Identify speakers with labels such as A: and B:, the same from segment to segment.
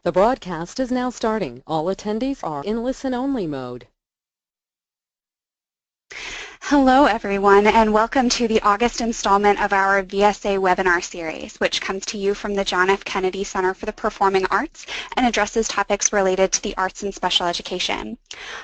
A: The broadcast is now starting. All attendees are in listen-only mode.
B: Hello everyone, and welcome to the August installment of our VSA webinar series, which comes to you from the John F. Kennedy Center for the Performing Arts and addresses topics related to the arts and special education.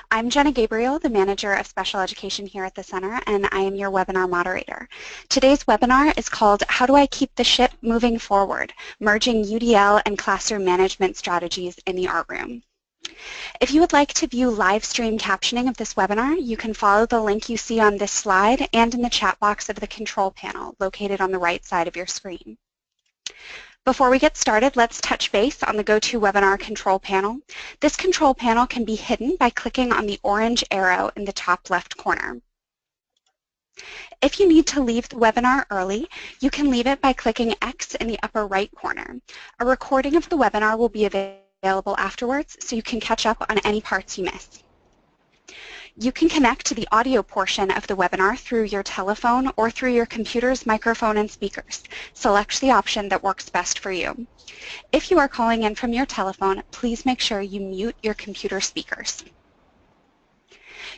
B: I'm Jenna Gabriel, the Manager of Special Education here at the Center, and I am your webinar moderator. Today's webinar is called How Do I Keep the Ship Moving Forward? Merging UDL and Classroom Management Strategies in the Art Room. If you would like to view live stream captioning of this webinar, you can follow the link you see on this slide and in the chat box of the control panel located on the right side of your screen. Before we get started, let's touch base on the GoToWebinar control panel. This control panel can be hidden by clicking on the orange arrow in the top left corner. If you need to leave the webinar early, you can leave it by clicking X in the upper right corner. A recording of the webinar will be available afterwards, so you can catch up on any parts you miss. You can connect to the audio portion of the webinar through your telephone or through your computer's microphone and speakers. Select the option that works best for you. If you are calling in from your telephone, please make sure you mute your computer speakers.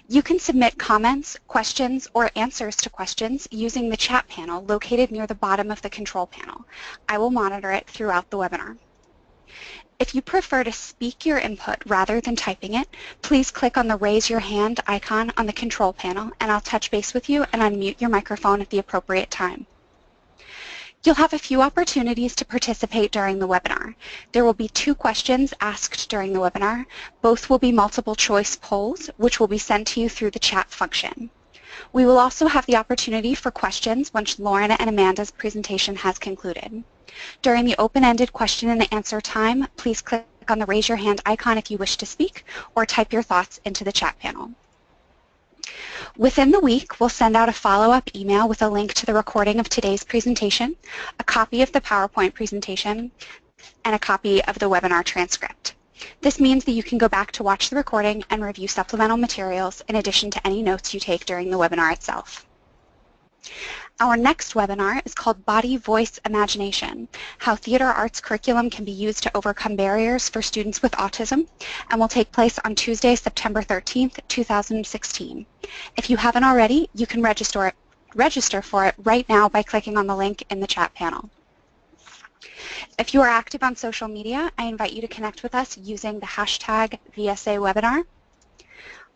B: You can submit comments, questions, or answers to questions using the chat panel located near the bottom of the control panel. I will monitor it throughout the webinar. If you prefer to speak your input rather than typing it, please click on the Raise Your Hand icon on the control panel, and I'll touch base with you and unmute your microphone at the appropriate time. You'll have a few opportunities to participate during the webinar. There will be 2 questions asked during the webinar. Both will be multiple choice polls, which will be sent to you through the chat function. We will also have the opportunity for questions once Lauren and Amanda's presentation has concluded. During the open-ended question and answer time, please click on the Raise Your Hand icon if you wish to speak, or type your thoughts into the chat panel. Within the week, we'll send out a follow-up email with a link to the recording of today's presentation, a copy of the PowerPoint presentation, and a copy of the webinar transcript. This means that you can go back to watch the recording and review supplemental materials in addition to any notes you take during the webinar itself. Our next webinar is called Body, Voice, Imagination, How Theater Arts Curriculum Can Be Used to Overcome Barriers for Students with Autism, and will take place on Tuesday, September 13th, 2016. If you haven't already, you can register for it right now by clicking on the link in the chat panel. If you are active on social media, I invite you to connect with us using the hashtag VSAWebinar.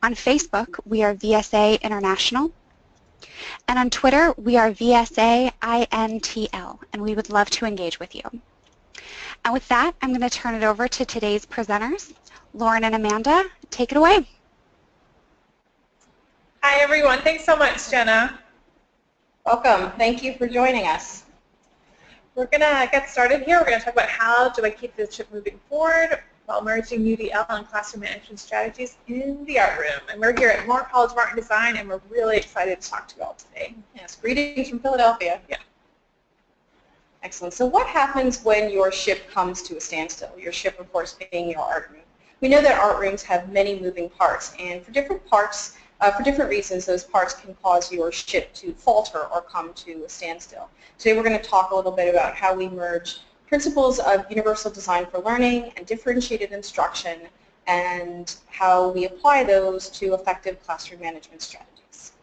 B: On Facebook, we are VSA International. And on Twitter, we are VSAINTL, and we would love to engage with you. And with that, I'm going to turn it over to today's presenters. Lauren and Amanda, take it away.
C: Hi, everyone. Thanks so much, Jenna.
D: Welcome. Thank you for joining us.
C: We're going to get started here. We're going to talk about how do I keep the ship moving forward while merging UDL and classroom management strategies in the art room. And we're here at Moore College of Art and Design, and we're really excited to talk to you all today.
D: Yes, greetings from Philadelphia.
C: Yeah.
D: Excellent. So what happens when your ship comes to a standstill? Your ship, of course, being your art room. We know that art rooms have many moving parts, and for different parts, for different reasons, those parts can cause your ship to falter or come to a standstill. Today we're going to talk a little bit about how we merge principles of universal design for learning and differentiated instruction, and how we apply those to effective classroom management strategies.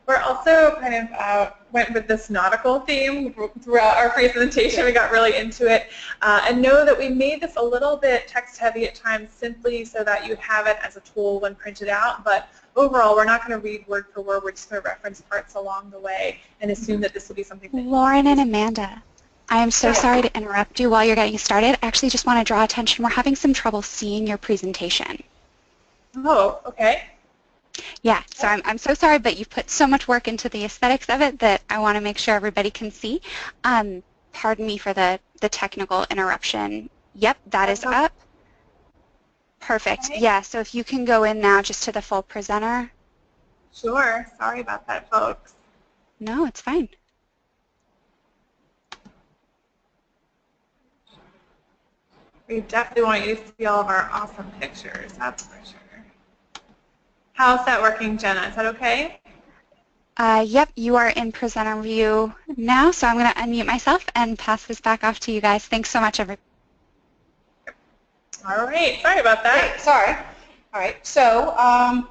C: We're also kind of went with this nautical theme throughout our presentation. We got really into it. And know that we made this a little bit text-heavy at times simply so that you have it as a tool when printed out. But overall, we're not going to read word for word. We're just going to reference parts along the way and assume that this will be something that
B: Lauren and Amanda, I am so sorry to interrupt you while you're getting started. I actually just want to draw attention. We're having some trouble seeing your presentation.
C: Oh, okay.
B: Yeah, so I'm so sorry, but you've put so much work into the aesthetics of it that I want to make sure everybody can see. Pardon me for the technical interruption. Yep, that is up. Perfect.
C: Okay.
B: Yeah, so if you can go in now just to the full presenter.
C: Sure. Sorry about that, folks.
B: No, it's fine.
C: We definitely want you to see all of our awesome pictures, that's for sure. How's that working, Jenna? Is that okay?
B: Yep, you are in presenter view now, so I'm going to unmute myself and pass this back off to you guys. Thanks so much, everybody.
C: All right, sorry about that.
D: Great, sorry. All right, so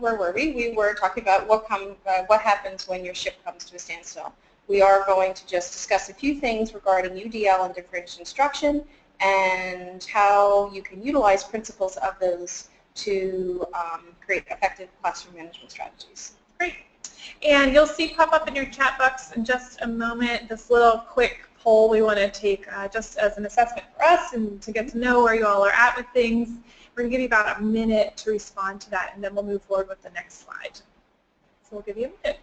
D: where were we? We were talking about what happens when your ship comes to a standstill. We are going to just discuss a few things regarding UDL and differential instruction and how you can utilize principles of those to create effective classroom management strategies.
C: Great. And you'll see pop up in your chat box in just a moment this little quick poll we want to take just as an assessment for us and to get to know where you all are at with things. We're going to give you about a minute to respond to that, and then we'll move forward with the next slide. So we'll give you a minute.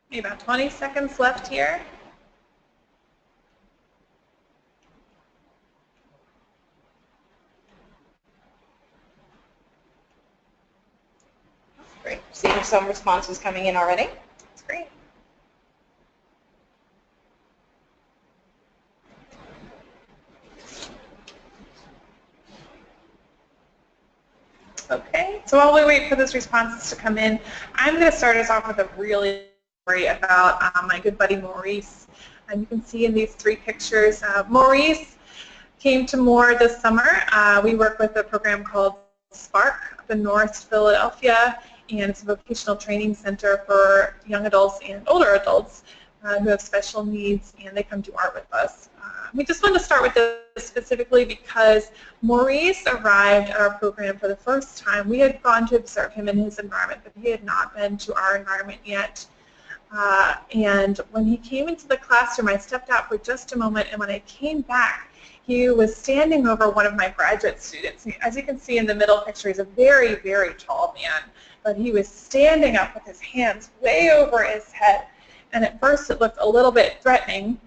C: Maybe about 20 seconds left here.
D: Great. Seeing some responses coming in already. That's great.
C: Okay, so while we wait for those responses to come in, I'm going to start us off with a really story about my good buddy Maurice. And you can see in these three pictures, Maurice came to Moore this summer. We work with a program called Spark up in North Philadelphia, and it's a vocational training center for young adults and older adults who have special needs, and they come do art with us. We just wanted to start with this specifically because Maurice arrived at our program for the first time. We had gone to observe him in his environment, but he had not been to our environment yet. And when he came into the classroom, I stepped out for just a moment, and when I came back, he was standing over one of my graduate students. As you can see in the middle picture, he's a very, very tall man, but he was standing up with his hands way over his head. And at first it looked a little bit threatening,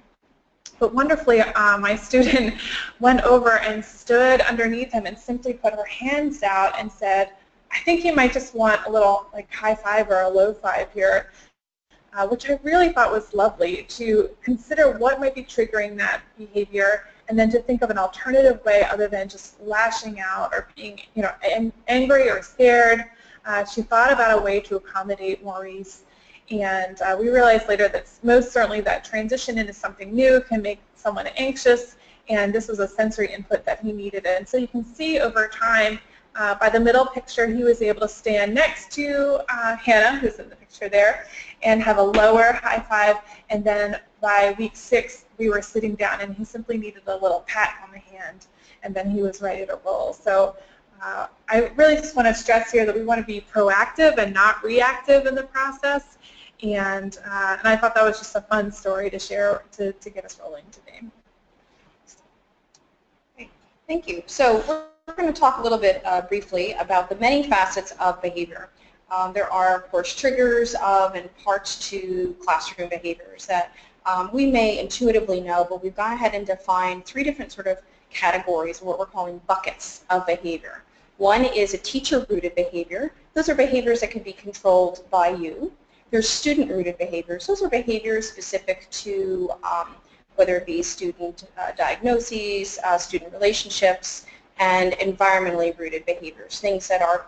C: but wonderfully my student went over and stood underneath him and simply put her hands out and said, I think you might just want a little like high five or a low five here, which I really thought was lovely, to consider what might be triggering that behavior and then to think of an alternative way other than just lashing out or being angry or scared. She thought about a way to accommodate Maurice. And we realized later that most certainly that transition into something new can make someone anxious, and this was a sensory input that he needed. And so you can see over time, by the middle picture, he was able to stand next to Hannah, who's in the picture there, and have a lower high five. And then by week 6, we were sitting down, and he simply needed a little pat on the hand, and then he was ready to roll. So I really just want to stress here that we want to be proactive and not reactive in the process. And I thought that was just a fun story to share to get us rolling today.
D: Okay, thank you. So we're going to talk a little bit briefly about the many facets of behavior. There are, of course, triggers of and parts to classroom behaviors that we may intuitively know, but we've gone ahead and defined 3 different sort of categories, what we're calling buckets of behavior. One is a teacher-rooted behavior. Those are behaviors that can be controlled by you. There's student-rooted behaviors. Those are behaviors specific to whether it be student diagnoses, student relationships, and environmentally rooted behaviors, things that are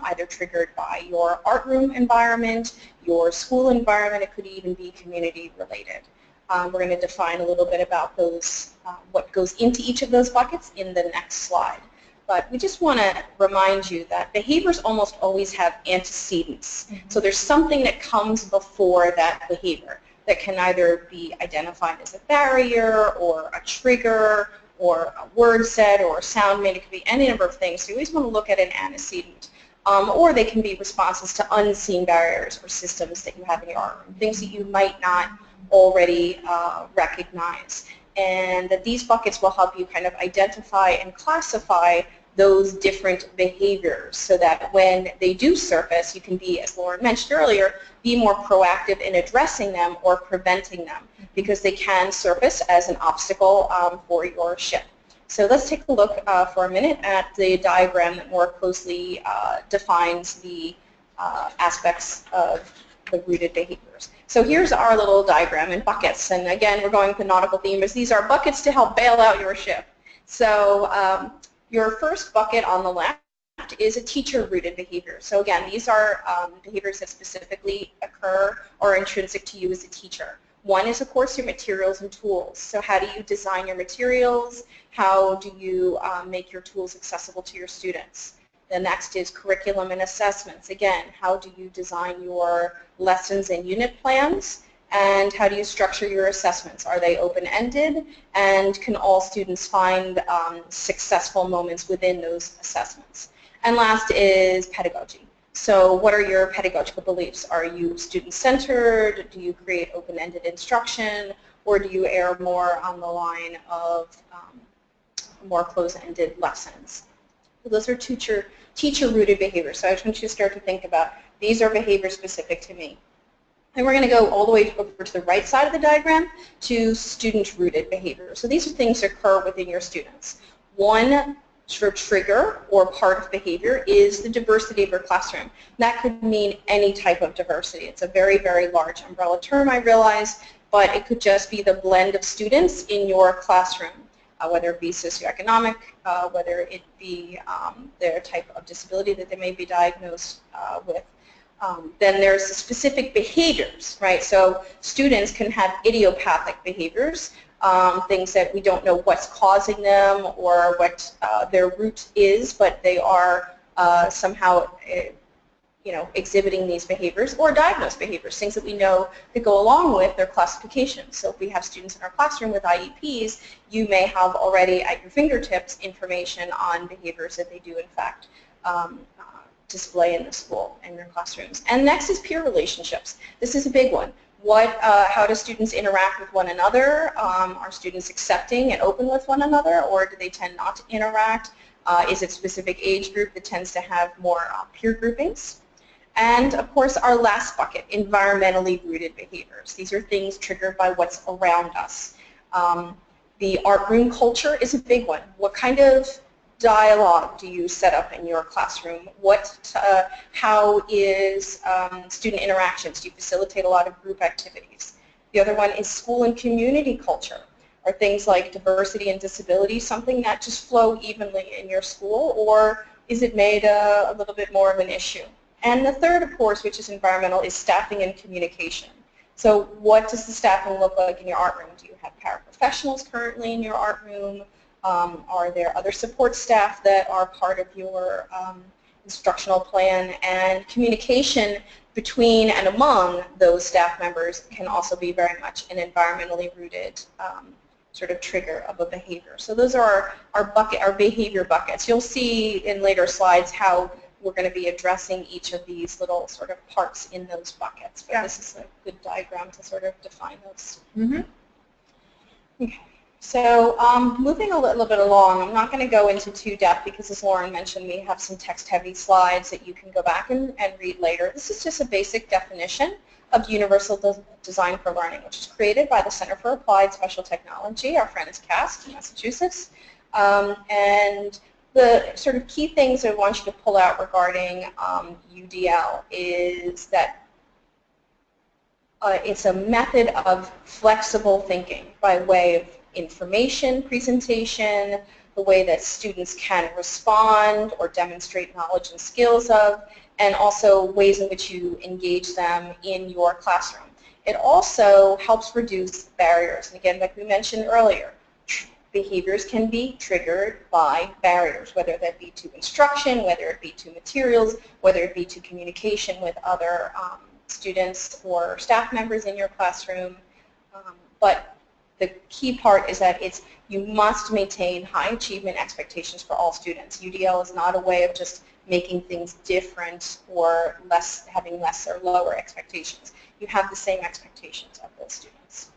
D: either triggered by your art room environment, your school environment. It could even be community-related. We're going to define a little bit about those, what goes into each of those buckets in the next slide. But we just want to remind you that behaviors almost always have antecedents. So there's something that comes before that behavior that can either be identified as a barrier or a trigger or a word said or a sound made. It could be any number of things. So you always want to look at an antecedent. Or they can be responses to unseen barriers or systems that you have in your art room, things that you might not already recognize. and that these buckets will help you kind of identify and classify those different behaviors so that when they do surface, you can be, as Lauren mentioned earlier, be more proactive in addressing them or preventing them, because they can surface as an obstacle for your ship. So let's take a look for a minute at the diagram that more closely defines the aspects of the rooted behaviors. So here's our little diagram in buckets, and again, we're going with the nautical theme, as these are buckets to help bail out your ship. So your first bucket on the left is a teacher-rooted behavior. So again, these are behaviors that specifically occur or are intrinsic to you as a teacher. One is, of course, your materials and tools. So how do you design your materials? How do you make your tools accessible to your students? The next is curriculum and assessments. Again, how do you design your lessons and unit plans? And how do you structure your assessments? Are they open-ended? And can all students find successful moments within those assessments? And last is pedagogy. So what are your pedagogical beliefs? Are you student-centered? Do you create open-ended instruction? Or do you err more on the line of more closed-ended lessons? So those are teacher-rooted behaviors. So I just want you to start to think about, these are behaviors specific to me. And we're going to go all the way over to the right side of the diagram to student-rooted behaviors. So these are things that occur within your students. One sort of trigger or part of behavior is the diversity of your classroom. That could mean any type of diversity. It's a very, very large umbrella term, I realize, but it could just be the blend of students in your classroom, whether it be socioeconomic, whether it be their type of disability that they may be diagnosed with. Then there's specific behaviors, right? So students can have idiopathic behaviors, things that we don't know what's causing them or what their root is, but they are somehow exhibiting these behaviors, or diagnosed behaviors, things that we know that go along with their classification. So if we have students in our classroom with IEPs, you may have already at your fingertips information on behaviors that they do in fact display in the school, in their classrooms. And next is peer relationships. This is a big one. How do students interact with one another? Are students accepting and open with one another, or do they tend not to interact? Is it a specific age group that tends to have more peer groupings? And of course, our last bucket, environmentally rooted behaviors. These are things triggered by what's around us. The art room culture is a big one. What kind of dialogue do you set up in your classroom? How is student interactions? Do you facilitate a lot of group activities? The other one is school and community culture. Are things like diversity and disability something that just flow evenly in your school, or is it made a little bit more of an issue? And the third, of course, which is environmental, is staffing and communication. So what does the staffing look like in your art room? Do you have paraprofessionals currently in your art room? Are there other support staff that are part of your instructional plan? And communication between and among those staff members can also be very much an environmentally rooted sort of trigger of a behavior. So those are our behavior buckets. You'll see in later slides how we're going to be addressing each of these little sort of parts in those buckets. But this is a good diagram to sort of define those. Mm-hmm. Okay. So moving a little bit along, I'm not going to go into too depth because, as Lauren mentioned, we have some text-heavy slides that you can go back and read later. This is just a basic definition of universal design for learning, which is created by the Center for Applied Special Technology, our friends CAST in Massachusetts. And the sort of key things I want you to pull out regarding UDL is that it's a method of flexible thinking by way of information presentation, the way that students can respond or demonstrate knowledge and skills of, and also ways in which you engage them in your classroom. It also helps reduce barriers. And again, like we mentioned earlier, behaviors can be triggered by barriers, whether that be to instruction, whether it be to materials, whether it be to communication with other students or staff members in your classroom. But the key part is that you must maintain high achievement expectations for all students. UDL is not a way of just making things different or having less or lower expectations. You have the same expectations of those students.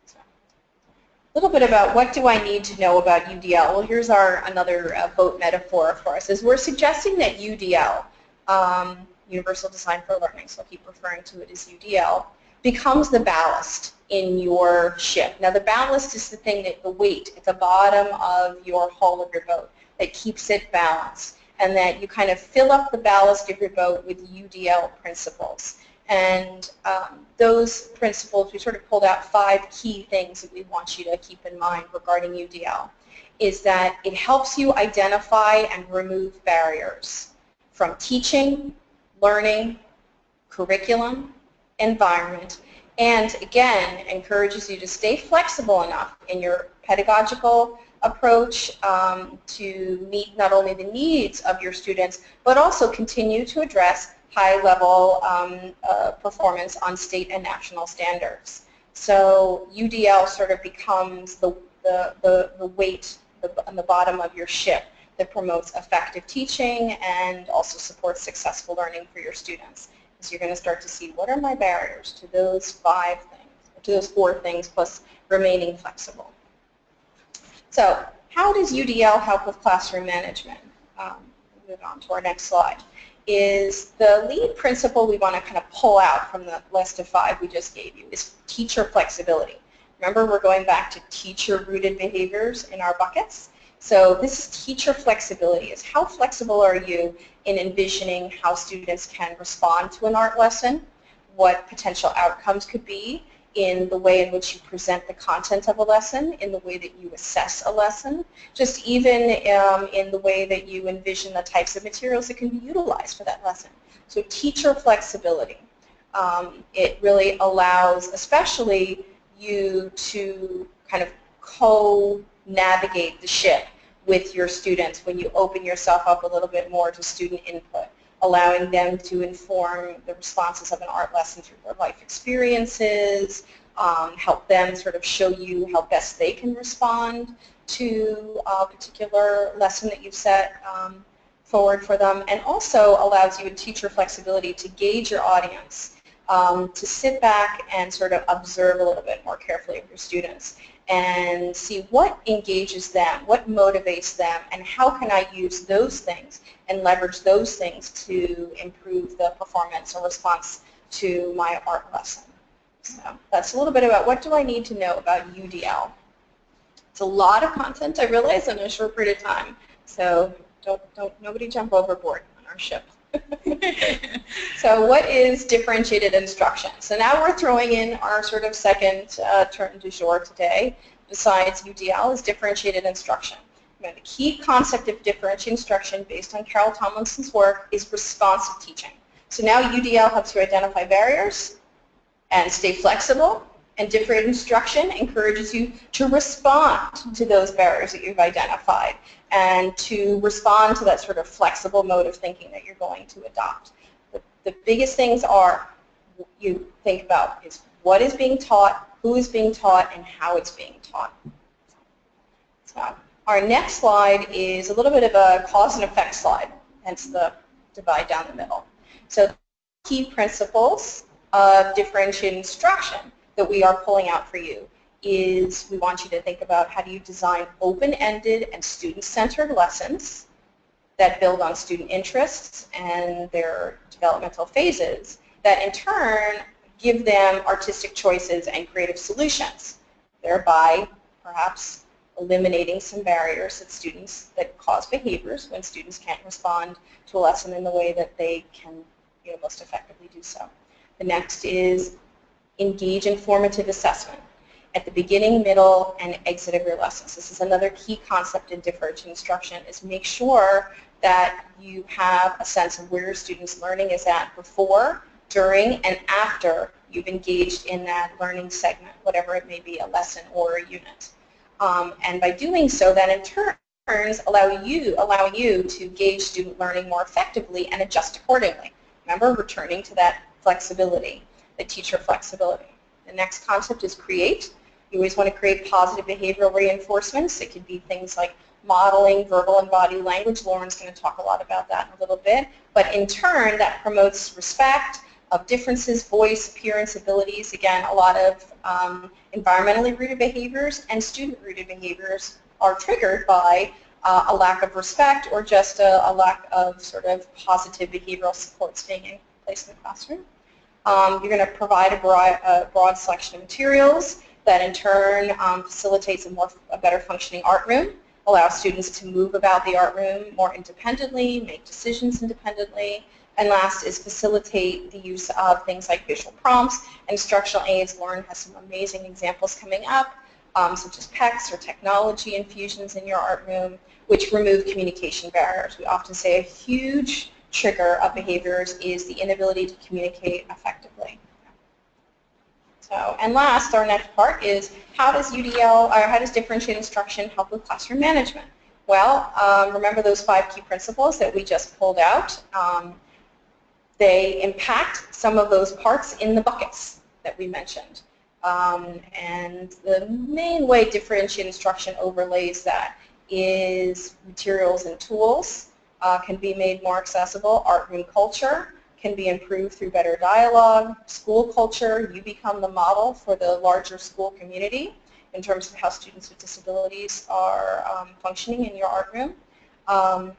D: So, little bit about what do I need to know about UDL. Well, here's another boat metaphor for us. Is we're suggesting that UDL, Universal Design for Learning, so I'll keep referring to it as UDL, becomes the ballast in your ship. Now the ballast is the thing that the weight at the bottom of your hull of your boat that keeps it balanced, and that you kind of fill up the ballast of your boat with UDL principles. And those principles, we sort of pulled out 5 key things that we want you to keep in mind regarding UDL, is that it helps you identify and remove barriers from teaching, learning, curriculum, environment, and again, encourages you to stay flexible enough in your pedagogical approach to meet not only the needs of your students, but also continue to address high-level performance on state and national standards. So UDL sort of becomes the weight on the bottom of your ship that promotes effective teaching and also supports successful learning for your students. So you're going to start to see what are my barriers to those 5 things, to those 4 things, plus remaining flexible. So how does UDL help with classroom management? Move on to our next slide. Is the lead principle we want to kind of pull out from the list of 5 we just gave you is teacher flexibility. Remember, we're going back to teacher-rooted behaviors in our buckets. So this is teacher flexibility. Is how flexible are you in envisioning how students can respond to an art lesson, what potential outcomes could be in the way in which you present the content of a lesson, in the way that you assess a lesson, just even in the way that you envision the types of materials that can be utilized for that lesson. So teacher flexibility. It really allows especially you to kind of co-navigate the ship with your students when you open yourself up a little bit more to student input, allowing them to inform the responses of an art lesson through their life experiences, help them sort of show you how best they can respond to a particular lesson that you've set forward for them, and also allows you in teacher flexibility to gauge your audience, to sit back and sort of observe a little bit more carefully of your students and see what engages them, what motivates them, and how can I use those things and leverage those things to improve the performance or response to my art lesson. So that's a little bit about what do I need to know about UDL. It's a lot of content, I realize, in a short period of time, so nobody jump overboard on our ship. So what is differentiated instruction? So now we're throwing in our sort of second term du jour today, besides UDL, is differentiated instruction. Now, the key concept of differentiated instruction based on Carol Tomlinson's work is responsive teaching. So now UDL helps you identify barriers and stay flexible, and differentiated instruction encourages you to respond to those barriers that you've identified and to respond to that sort of flexible mode of thinking that you're going to adopt. The biggest things are you think about is what is being taught, who is being taught, and how it's being taught. So our next slide is a little bit of a cause and effect slide, hence the divide down the middle. So key principles of differentiated instruction that we are pulling out for you is we want you to think about how do you design open-ended and student-centered lessons that build on student interests and their developmental phases that in turn give them artistic choices and creative solutions, thereby perhaps eliminating some barriers that cause behaviors when students can't respond to a lesson in the way that they can most effectively do so. The next is engage in formative assessment at the beginning, middle, and exit of your lessons. This is another key concept in differentiated instruction, is make sure that you have a sense of where your students' learning is at before, during, and after you've engaged in that learning segment, whatever it may be, a lesson or a unit. And by doing so, that in turn allowing you to gauge student learning more effectively and adjust accordingly. Remember, returning to that flexibility, the teacher flexibility. The next concept is create. You always want to create positive behavioral reinforcements. It could be things like modeling, verbal and body language. Lauren's going to talk a lot about that in a little bit. But in turn, that promotes respect, differences, voice, appearance, abilities. Again, a lot of environmentally rooted behaviors and student-rooted behaviors are triggered by a lack of respect or just a lack of sort of positive behavioral supports being in place in the classroom. You're going to provide a broad selection of materials that in turn facilitates a better functioning art room, allows students to move about the art room more independently, make decisions independently, and last is facilitate the use of things like visual prompts and instructional aids. Lauren has some amazing examples coming up, such as PECs or technology infusions in your art room, which remove communication barriers. We often say a huge trigger of behaviors is the inability to communicate effectively. So, and last, our next part is how does differentiated instruction help with classroom management? Well, remember those 5 key principles that we just pulled out. They impact some of those parts in the buckets that we mentioned. And the main way differentiated instruction overlays that is materials and tools can be made more accessible. Art room culture can be improved through better dialogue. School culture, you become the model for the larger school community in terms of how students with disabilities are functioning in your art room.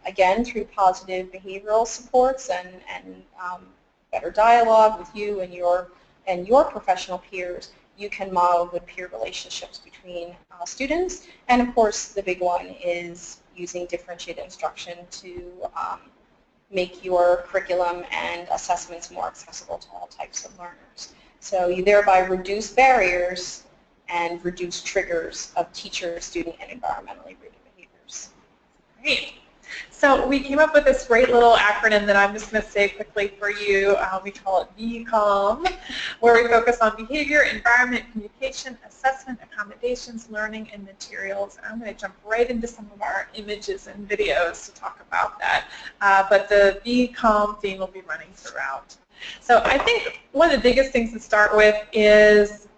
D: Again, through positive behavioral supports and better dialogue with you and your professional peers, you can model good peer relationships between students. And of course, the big one is using differentiated instruction to make your curriculum and assessments more accessible to all types of learners. So you thereby reduce barriers and reduce triggers of teacher, student, and environmentally rooted behaviors.
C: Great. So we came up with this great little acronym that I'm just going to say quickly for you. We call it VCALM, where we focus on behavior, environment, communication, assessment, accommodations, learning, and materials. And I'm going to jump right into some of our images and videos to talk about that. But the VCALM theme will be running throughout. So I think one of the biggest things to start with is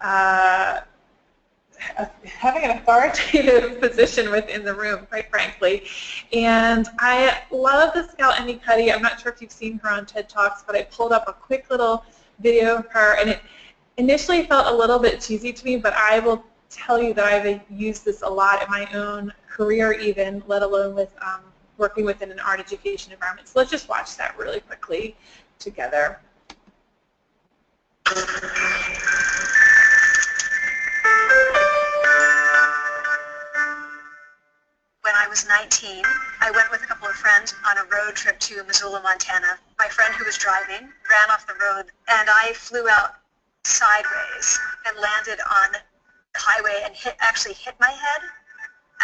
C: having an authoritative position within the room, quite frankly. And I love the Scout Emmy Cuddy. I'm not sure if you've seen her on TED Talks, but I pulled up a quick little video of her, and it initially felt a little bit cheesy to me, but I will tell you that I've used this a lot in my own career even, let alone with working within an art education environment. So let's just watch that really quickly together.
E: When I was 19, I went with a couple of friends on a road trip to Missoula, Montana. My friend who was driving ran off the road, and I flew out sideways and landed on the highway and actually hit my head.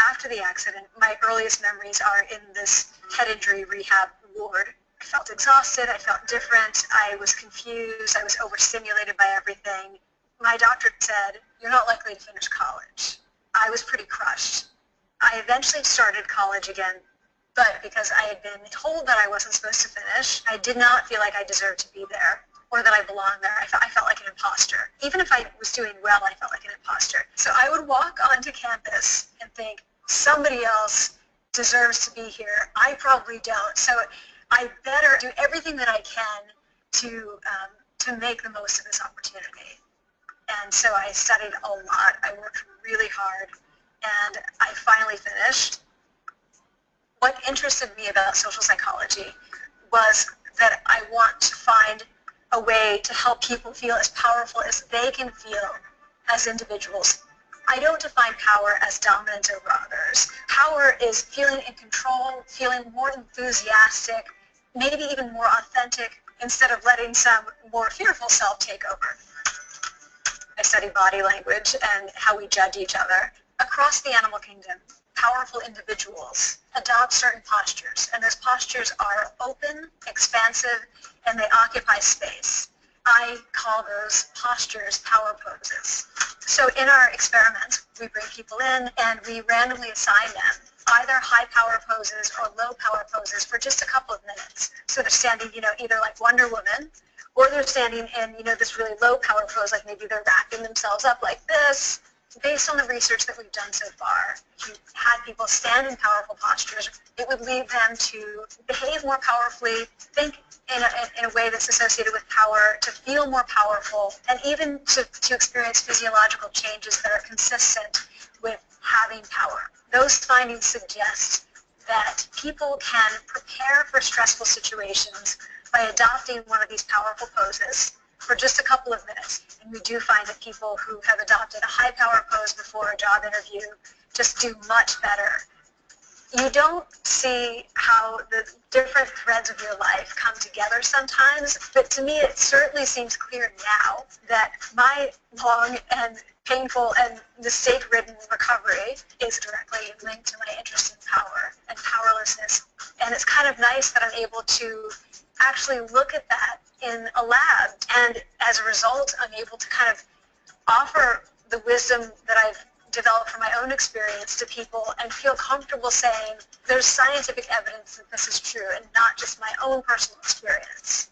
E: After the accident, my earliest memories are in this head injury rehab ward. I felt exhausted, I felt different, I was confused, I was overstimulated by everything. My doctor said, "You're not likely to finish college." I was pretty crushed. I eventually started college again, but because I had been told that I wasn't supposed to finish, I did not feel like I deserved to be there or that I belonged there. I felt like an imposter. Even if I was doing well, I felt like an imposter. So I would walk onto campus and think, somebody else deserves to be here. I probably don't. So I better do everything that I can to make the most of this opportunity. And so I studied a lot. I worked really hard. And I finally finished. What interested me about social psychology was that I want to find a way to help people feel as powerful as they can feel as individuals. I don't define power as dominance over others. Power is feeling in control, feeling more enthusiastic, maybe even more authentic, instead of letting some more fearful self take over. I study body language and how we judge each other. Across the animal kingdom, powerful individuals adopt certain postures, and those postures are open, expansive, and they occupy space. I call those postures power poses. So in our experiments, we bring people in and we randomly assign them either high power poses or low power poses for just a couple of minutes. So they're standing, either like Wonder Woman, or they're standing in, this really low power pose, like maybe they're wrapping themselves up like this, based on the research that we've done so far, if you had people stand in powerful postures, it would lead them to behave more powerfully, think in a way that's associated with power, to feel more powerful, and even to experience physiological changes that are consistent with having power. Those findings suggest that people can prepare for stressful situations by adopting one of these powerful poses for just a couple of minutes. And we do find that people who have adopted a high power pose before a job interview just do much better. You don't see how the different threads of your life come together sometimes, but to me it certainly seems clear now that my long and painful and mistake-ridden recovery is directly linked to my interest in power and powerlessness. And it's kind of nice that I'm able to actually look at that in a lab, and as a result I'm able to kind of offer the wisdom that I've developed from my own experience to people and feel comfortable saying there's scientific evidence that this is true and not just my own personal experience.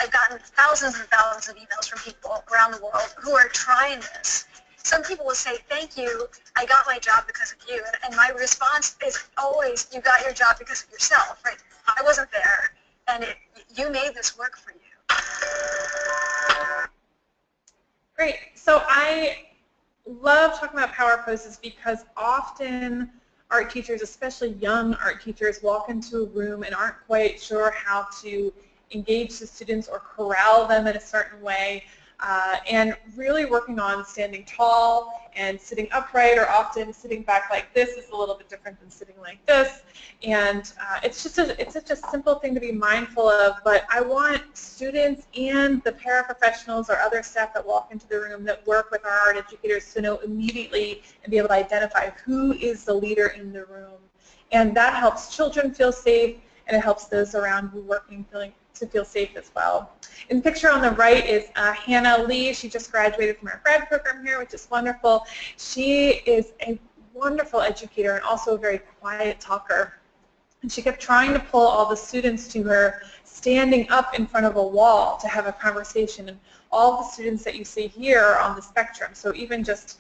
E: I've gotten thousands and thousands of emails from people around the world who are trying this. Some people will say, thank you, I got my job because of you. And my response is always, you got your job because of yourself, right? I wasn't there, and you made this work for you.
C: Great. So I love talking about power poses because often art teachers, especially young art teachers, walk into a room and aren't quite sure how to engage the students or corral them in a certain way, and really working on standing tall and sitting upright, or often sitting back like this is a little bit different than sitting like this. And it's such a simple thing to be mindful of, but I want students and the paraprofessionals or other staff that walk into the room that work with our art educators to know immediately and be able to identify who is the leader in the room. And that helps children feel safe, and it helps those around you working to feel safe as well. In the picture on the right is Hannah Lee. She just graduated from our grad program here, which is wonderful. She is a wonderful educator and also a very quiet talker. And she kept trying to pull all the students to her, standing up in front of a wall to have a conversation. And all the students that you see here are on the spectrum. So even just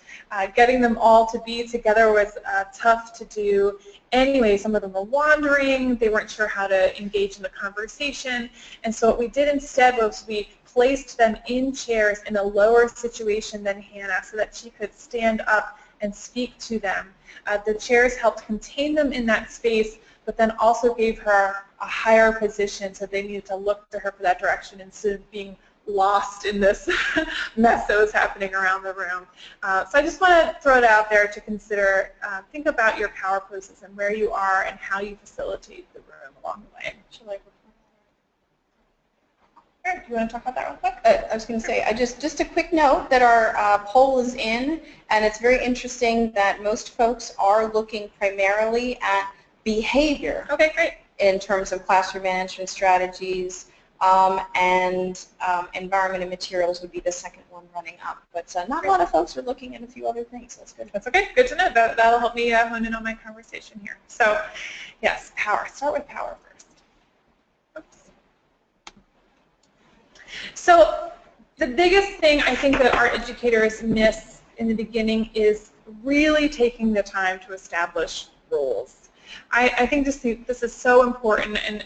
C: getting them all to be together was tough to do. Anyway, some of them were wandering. They weren't sure how to engage in the conversation. And so what we did instead was we placed them in chairs in a lower situation than Hannah so that she could stand up and speak to them. The chairs helped contain them in that space, but then also gave her a higher position, so they needed to look to her for that direction instead of being lost in this mess that was happening around the room. So I just want to throw it out there to consider. Think about your power poses and where you are and how you facilitate the room along the way. Erin, do you want to talk about that real quick?
D: I was going to say, just a quick note that our poll is in, and it's very interesting that most folks are looking primarily at behavior.
C: Okay, great.
D: In terms of classroom management strategies, and environment and materials would be the second one running up. But not a lot of folks are looking at a few other things. That's good.
C: That's okay. Good to know. That'll help me hone in on my conversation here. So, yes, power. Start with power first. Oops. So the biggest thing I think that art educators miss in the beginning is really taking the time to establish rules. I think this is so important, and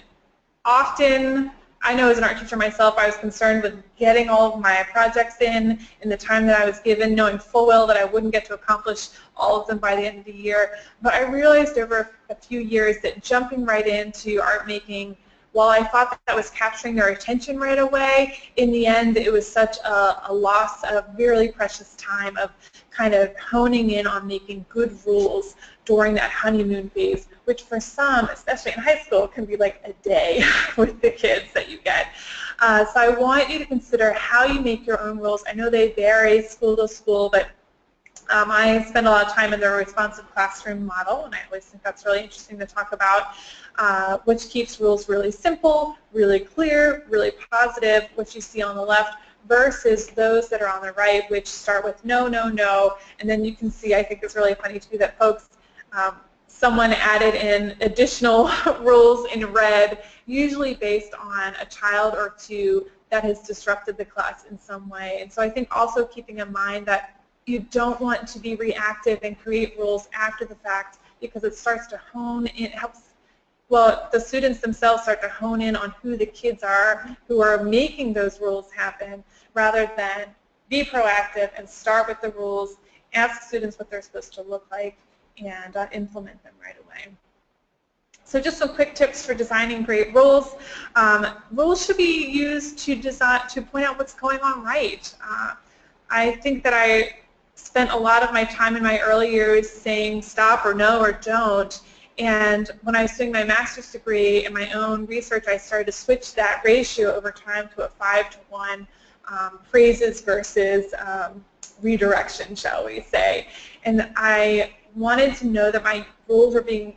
C: often, I know as an art teacher myself, I was concerned with getting all of my projects in the time that I was given, knowing full well that I wouldn't get to accomplish all of them by the end of the year. But I realized over a few years that jumping right into art making, while I thought that was capturing their attention right away, in the end it was such a loss of really precious time of kind of honing in on making good rules during that honeymoon phase, which for some, especially in high school, can be like a day with the kids that you get. So I want you to consider how you make your own rules. I know they vary school to school, but I spend a lot of time in the responsive classroom model, and I always think that's really interesting to talk about, which keeps rules really simple, really clear, really positive, which you see on the left, versus those that are on the right, which start with no, no, no, and then you can see, I think it's really funny too, that folks, someone added in additional rules in red, usually based on a child or two that has disrupted the class in some way. And so I think also keeping in mind that you don't want to be reactive and create rules after the fact, because it starts to hone in, it helps, well, the students themselves start to hone in on who the kids are who are making those rules happen, rather than be proactive and start with the rules, ask students what they're supposed to look like, and implement them right away. So just some quick tips for designing great rules. Rules should be used to point out what's going on right. I think that I spent a lot of my time in my early years saying stop or no or don't, and when I was doing my master's degree in my own research, I started to switch that ratio over time to a 5-to-1, phrases versus redirection, shall we say. And I wanted to know that my rules were being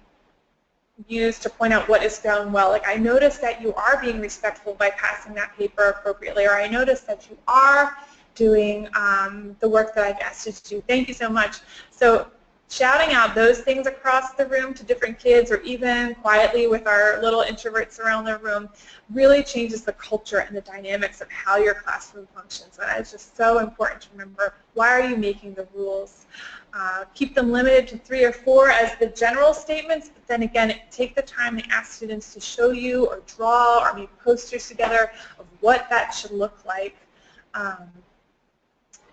C: used to point out what is done well. Like, I noticed that you are being respectful by passing that paper appropriately, or I noticed that you are doing the work that I've asked you to do. Thank you so much. So shouting out those things across the room to different kids, or even quietly with our little introverts around the room, really changes the culture and the dynamics of how your classroom functions. And it's just so important to remember, why are you making the rules? Keep them limited to 3 or 4 as the general statements, but then again, take the time to ask students to show you or draw or make posters together of what that should look like.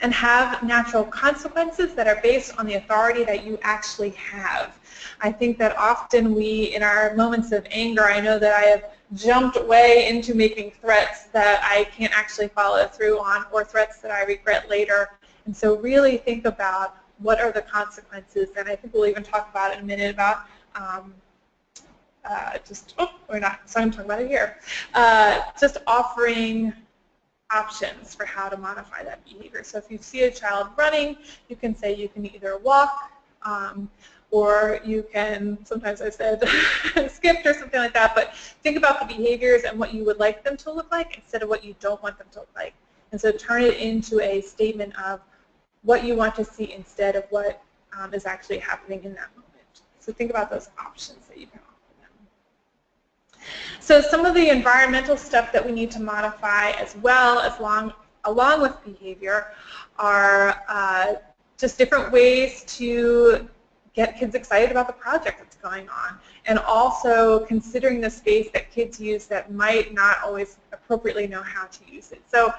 C: And have natural consequences that are based on the authority that you actually have. I think that often we, in our moments of anger, I know that I have jumped way into making threats that I can't actually follow through on, or threats that I regret later. And so really think about what are the consequences, and I think we'll even talk about in a minute about we're not, so I'm talking about it here. Just offering options for how to modify that behavior. So if you see a child running, you can say you can either walk, or you can, sometimes I said skipped or something like that, but think about the behaviors and what you would like them to look like instead of what you don't want them to look like. And so turn it into a statement of what you want to see instead of what is actually happening in that moment. So think about those options that you can offer them. So some of the environmental stuff that we need to modify as well, along with behavior, are just different ways to get kids excited about the project that's going on, and also considering the space that kids use that might not always appropriately know how to use it. So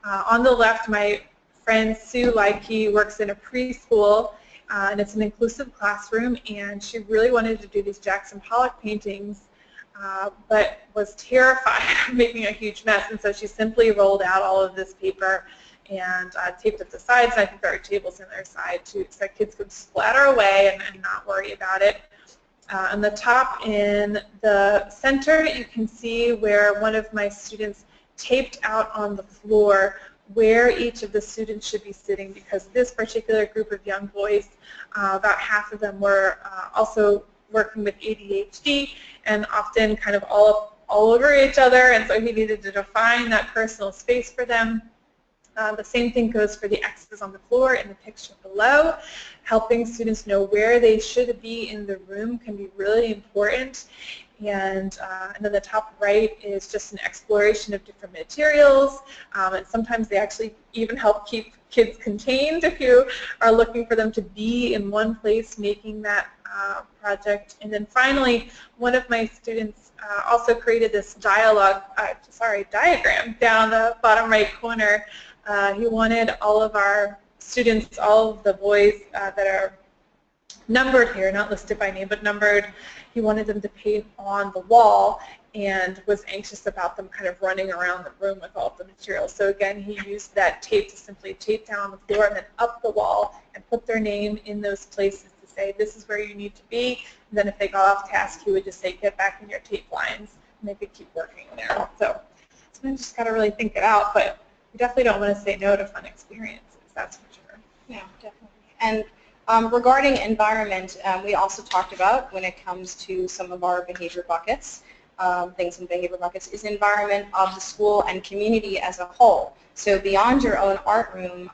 C: on the left, my friend Sue Leike works in a preschool, and it's an inclusive classroom, and she really wanted to do these Jackson Pollock paintings, but was terrified of making a huge mess, and so she simply rolled out all of this paper and taped up the sides, and I think there are tables in their side too, so that kids could splatter away and not worry about it. On the top in the center, you can see where one of my students taped out on the floor where each of the students should be sitting, because this particular group of young boys, about half of them were also working with ADHD and often kind of all over each other, and so he needed to define that personal space for them. The same thing goes for the X's on the floor in the picture below. Helping students know where they should be in the room can be really important. And then the top right is just an exploration of different materials, and sometimes they actually even help keep kids contained if you are looking for them to be in one place making that project. And then finally, one of my students also created this diagram down the bottom right corner. He wanted all of our students, all of the boys that are numbered here, not listed by name, but numbered, he wanted them to paint on the wall and was anxious about them kind of running around the room with all of the materials. So again, he used that tape to simply tape down on the floor and then up the wall and put their name in those places to say, this is where you need to be. And then if they got off task, he would just say, get back in your tape lines, and they could keep working there. So you just got to really think it out, but you definitely don't want to say no to fun experiences, that's for sure.
D: Yeah, definitely. And regarding environment, we also talked about when it comes to some of our behavior buckets, things in behavior buckets, is environment of the school and community as a whole. So beyond your own art room,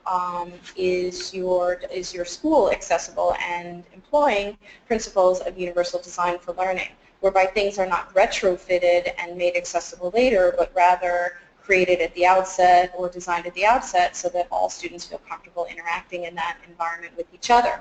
D: is your school accessible and employing principles of universal design for learning, whereby things are not retrofitted and made accessible later, but rather created at the outset or designed at the outset so that all students feel comfortable interacting in that environment with each other.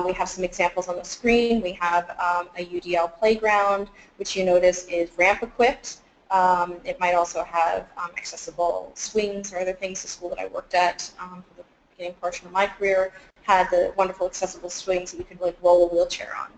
D: We have some examples on the screen. We have a UDL playground, which you notice is ramp equipped. It might also have accessible swings or other things. The school that I worked at for the beginning portion of my career had the wonderful accessible swings that you could like roll a wheelchair on.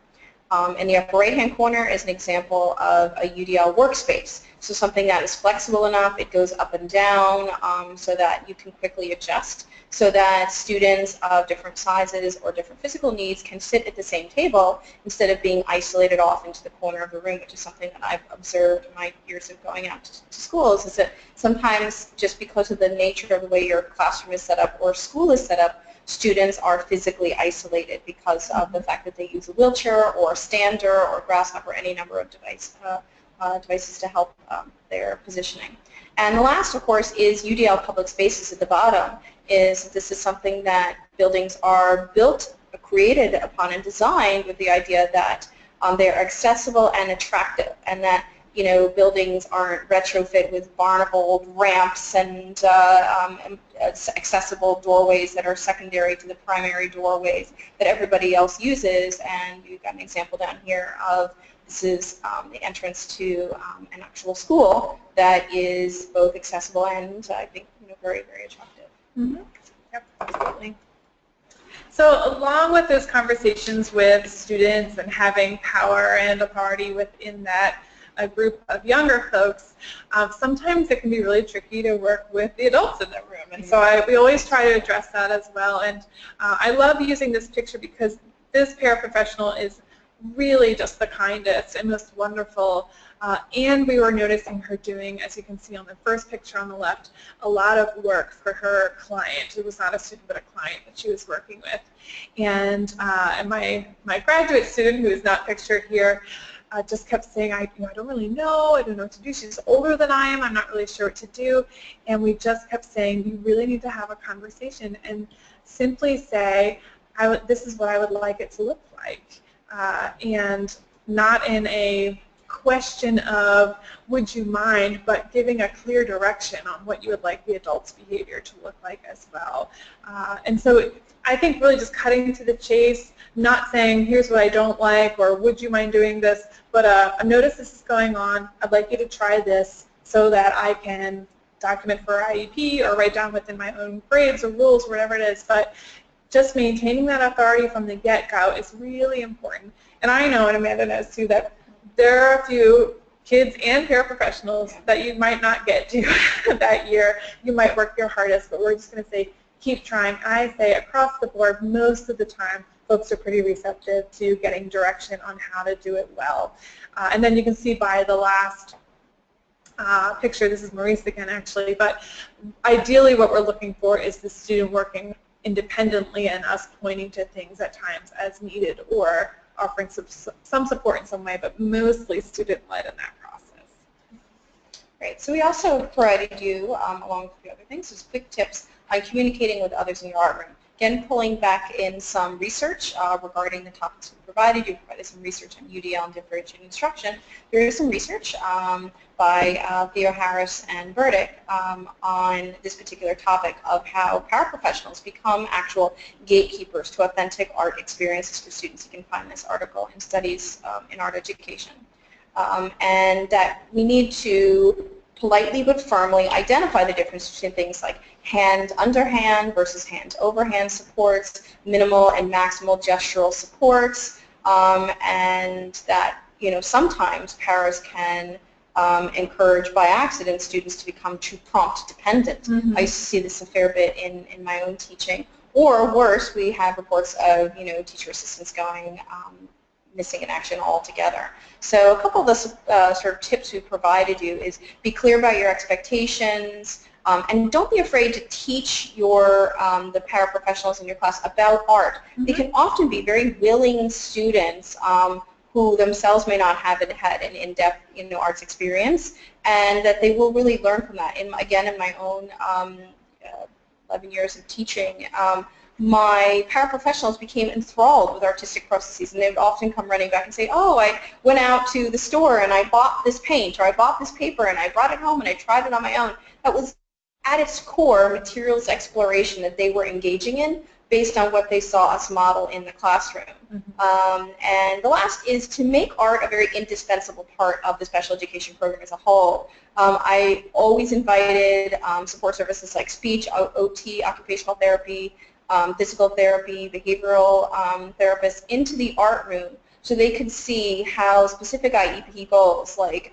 D: In the upper right-hand corner is an example of a UDL workspace. So something that is flexible enough, it goes up and down so that you can quickly adjust, so that students of different sizes or different physical needs can sit at the same table instead of being isolated off into the corner of the room, which is something that I've observed in my years of going out to schools, is that sometimes just because of the nature of the way your classroom is set up or school is set up, students are physically isolated because of the fact that they use a wheelchair or a stander or grasshopper or any number of devices to help their positioning. And the last, of course, is UDL public spaces at the bottom. This is something that buildings are created upon and designed with the idea that they're accessible and attractive, and that buildings aren't retrofit with barnacled ramps and accessible doorways that are secondary to the primary doorways that everybody else uses. And you've got an example down here of this is the entrance to an actual school that is both accessible and I think very, very attractive.
C: Mm-hmm. Yep, absolutely. So along with those conversations with students and having power and authority within that a group of younger folks, sometimes it can be really tricky to work with the adults in the room. And so we always try to address that as well. And I love using this picture because this paraprofessional is really just the kindest and most wonderful. And we were noticing her doing, as you can see on the first picture on the left, a lot of work for her client. It was not a student, but a client that she was working with. And my graduate student, who is not pictured here, just kept saying, I don't really know, I don't know what to do. She's older than I am, I'm not really sure what to do. And we just kept saying, you really need to have a conversation and simply say, this is what I would like it to look like. And not in a question of would you mind, but giving a clear direction on what you would like the adult's behavior to look like as well. And so I think really just cutting to the chase, not saying here's what I don't like or would you mind doing this, but I notice this is going on, I'd like you to try this so that I can document for IEP or write down within my own grades or rules or whatever it is. But just maintaining that authority from the get-go is really important. And I know, and Amanda knows too, that there are a few kids and paraprofessionals that you might not get to that year. You might work your hardest, but we're just going to say keep trying. I say across the board, most of the time, folks are pretty receptive to getting direction on how to do it well. And then you can see by the last picture, this is Maurice again actually, but ideally what we're looking for is the student working independently and us pointing to things at times as needed or offering some support in some way, but mostly student-led in that process.
D: Great. So we also provided you, along with a few other things, just quick tips on communicating with others in your art room. Again, pulling back in some research regarding the topics we provided. You provided some research on UDL and differentiated instruction. There is some research by Theo Harris and Burdick on this particular topic of how paraprofessionals become actual gatekeepers to authentic art experiences for students. You can find this article in Studies in Art Education. And that we need to politely but firmly identify the difference between things like hand underhand versus hand overhand supports, minimal and maximal gestural supports, and that sometimes paras can encourage by accident students to become too prompt dependent. Mm-hmm. I used to see this a fair bit in my own teaching. Or worse, we have reports of teacher assistants going missing in action altogether. So a couple of the sort of tips we provided you is be clear about your expectations, and don't be afraid to teach your the paraprofessionals in your class about art. Mm-hmm. They can often be very willing students who themselves may not have had an in-depth arts experience, and that they will really learn from that. Again, in my own 11 years of teaching, my paraprofessionals became enthralled with artistic processes, and they would often come running back and say, oh, I went out to the store and I bought this paint, or I bought this paper and I brought it home and I tried it on my own. That was at its core materials exploration that they were engaging in based on what they saw us model in the classroom. And the last is to make art a very indispensable part of the special education program as a whole. I always invited support services like speech, OT, occupational therapy, physical therapy, behavioral therapists into the art room so they could see how specific IEP goals like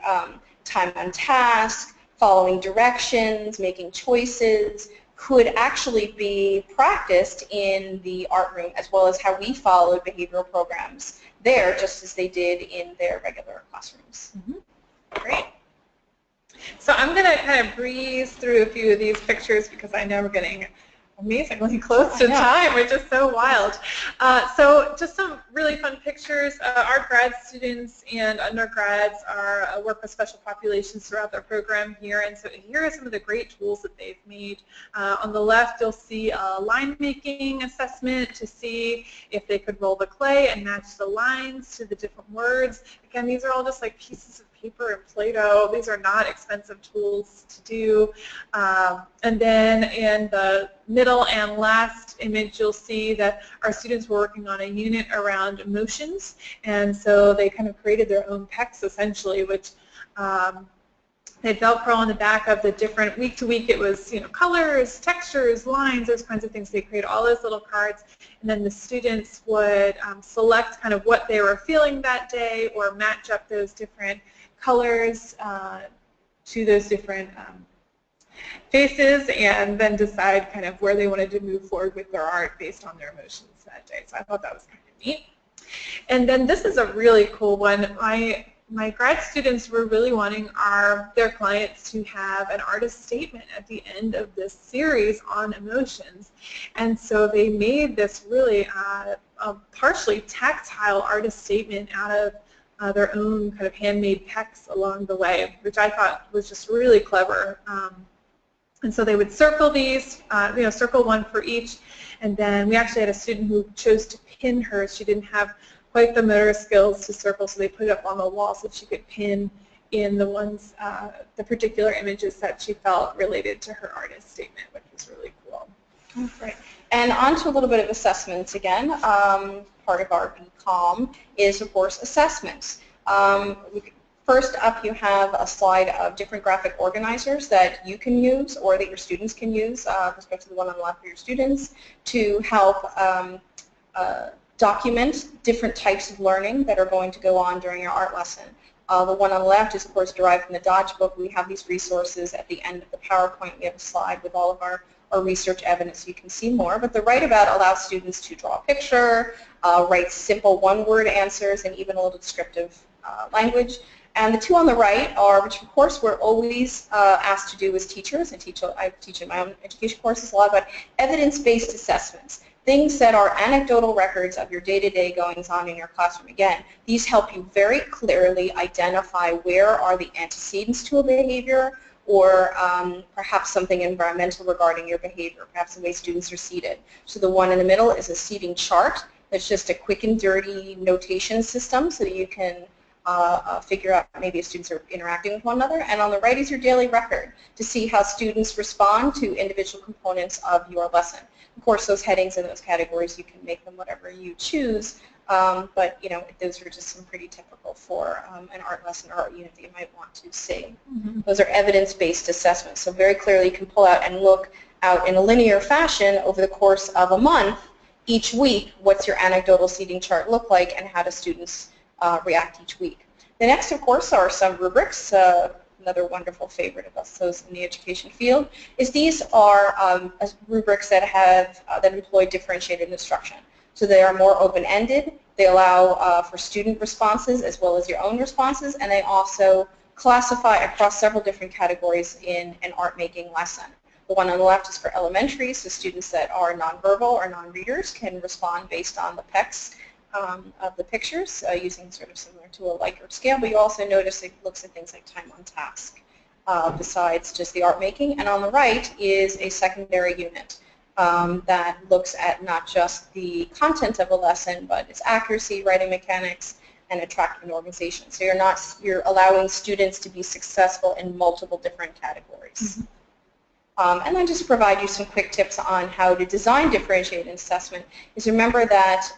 D: time on task, following directions, making choices, could actually be practiced in the art room, as well as how we followed behavioral programs there, just as they did in their regular classrooms.
C: Great. So I'm going to kind of breeze through a few of these pictures because I know we're getting amazingly close to time, which is so wild. So just some really fun pictures. Our grad students and undergrads work with special populations throughout their program here, and so here are some of the great tools that they've made. On the left, you'll see a line making assessment to see if they could roll the clay and match the lines to the different words. Again, these are all just like pieces of paper and Play-Doh. These are not expensive tools to do. And then in the middle and last image, you'll see that our students were working on a unit around emotions, and so they kind of created their own PECs essentially, which they had Velcro on the back of the different, week to week it was, colors, textures, lines, those kinds of things. They created all those little cards, and then the students would select kind of what they were feeling that day or match up those different colors to those different faces, and then decide kind of where they wanted to move forward with their art based on their emotions that day. So I thought that was kind of neat. And then this is a really cool one. My grad students were really wanting their clients to have an artist statement at the end of this series on emotions. And so they made this really a partially tactile artist statement out of their own kind of handmade PECs along the way, which I thought was just really clever. And so they would circle these, circle one for each, and then we actually had a student who chose to pin hers. She didn't have quite the motor skills to circle, so they put it up on the wall so she could pin in the ones, the particular images that she felt related to her artist statement, which was really cool.
D: Right. And on to a little bit of assessments again. Part of our BCOM is, of course, assessments. First up, you have a slide of different graphic organizers that you can use or that your students can use, especially the one on the left for your students, to help document different types of learning that are going to go on during your art lesson. The one on the left is, of course, derived from the Dodge book. We have these resources at the end of the PowerPoint. We have a slide with all of our research evidence so you can see more. But the write about allows students to draw a picture, write simple one-word answers, and even a little descriptive language. And the two on the right are, which of course we're always asked to do as teachers. I teach in my own education courses a lot about evidence-based assessments, things that are anecdotal records of your day-to-day goings-on in your classroom. Again, these help you very clearly identify where are the antecedents to a behavior, or perhaps something environmental regarding your behavior, perhaps the way students are seated. So the one in the middle is a seating chart. That's just a quick and dirty notation system so that you can figure out maybe if students are interacting with one another. And on the right is your daily record to see how students respond to individual components of your lesson. Of course, those headings and those categories, you can make them whatever you choose, but those are just some pretty typical for an art lesson or art unit that you might want to see. Those are evidence-based assessments, so very clearly you can pull out and look out in a linear fashion over the course of a month, each week, what's your anecdotal seating chart look like and how do students react each week. The next, of course, are some rubrics. Another wonderful favorite of us, those in the education field, is these are rubrics that employ differentiated instruction. So they are more open-ended. They allow for student responses as well as your own responses, and they also classify across several different categories in an art-making lesson. The one on the left is for elementary, so students that are nonverbal or non-readers can respond based on the PECs of the pictures using sort of similar to a Likert scale, but you also notice it looks at things like time on task besides just the art making. And on the right is a secondary unit. that looks at not just the content of a lesson, but its accuracy, writing mechanics, and attracting an organization. So you're allowing students to be successful in multiple different categories. And then just provide you some quick tips on how to design differentiated assessment. Is remember that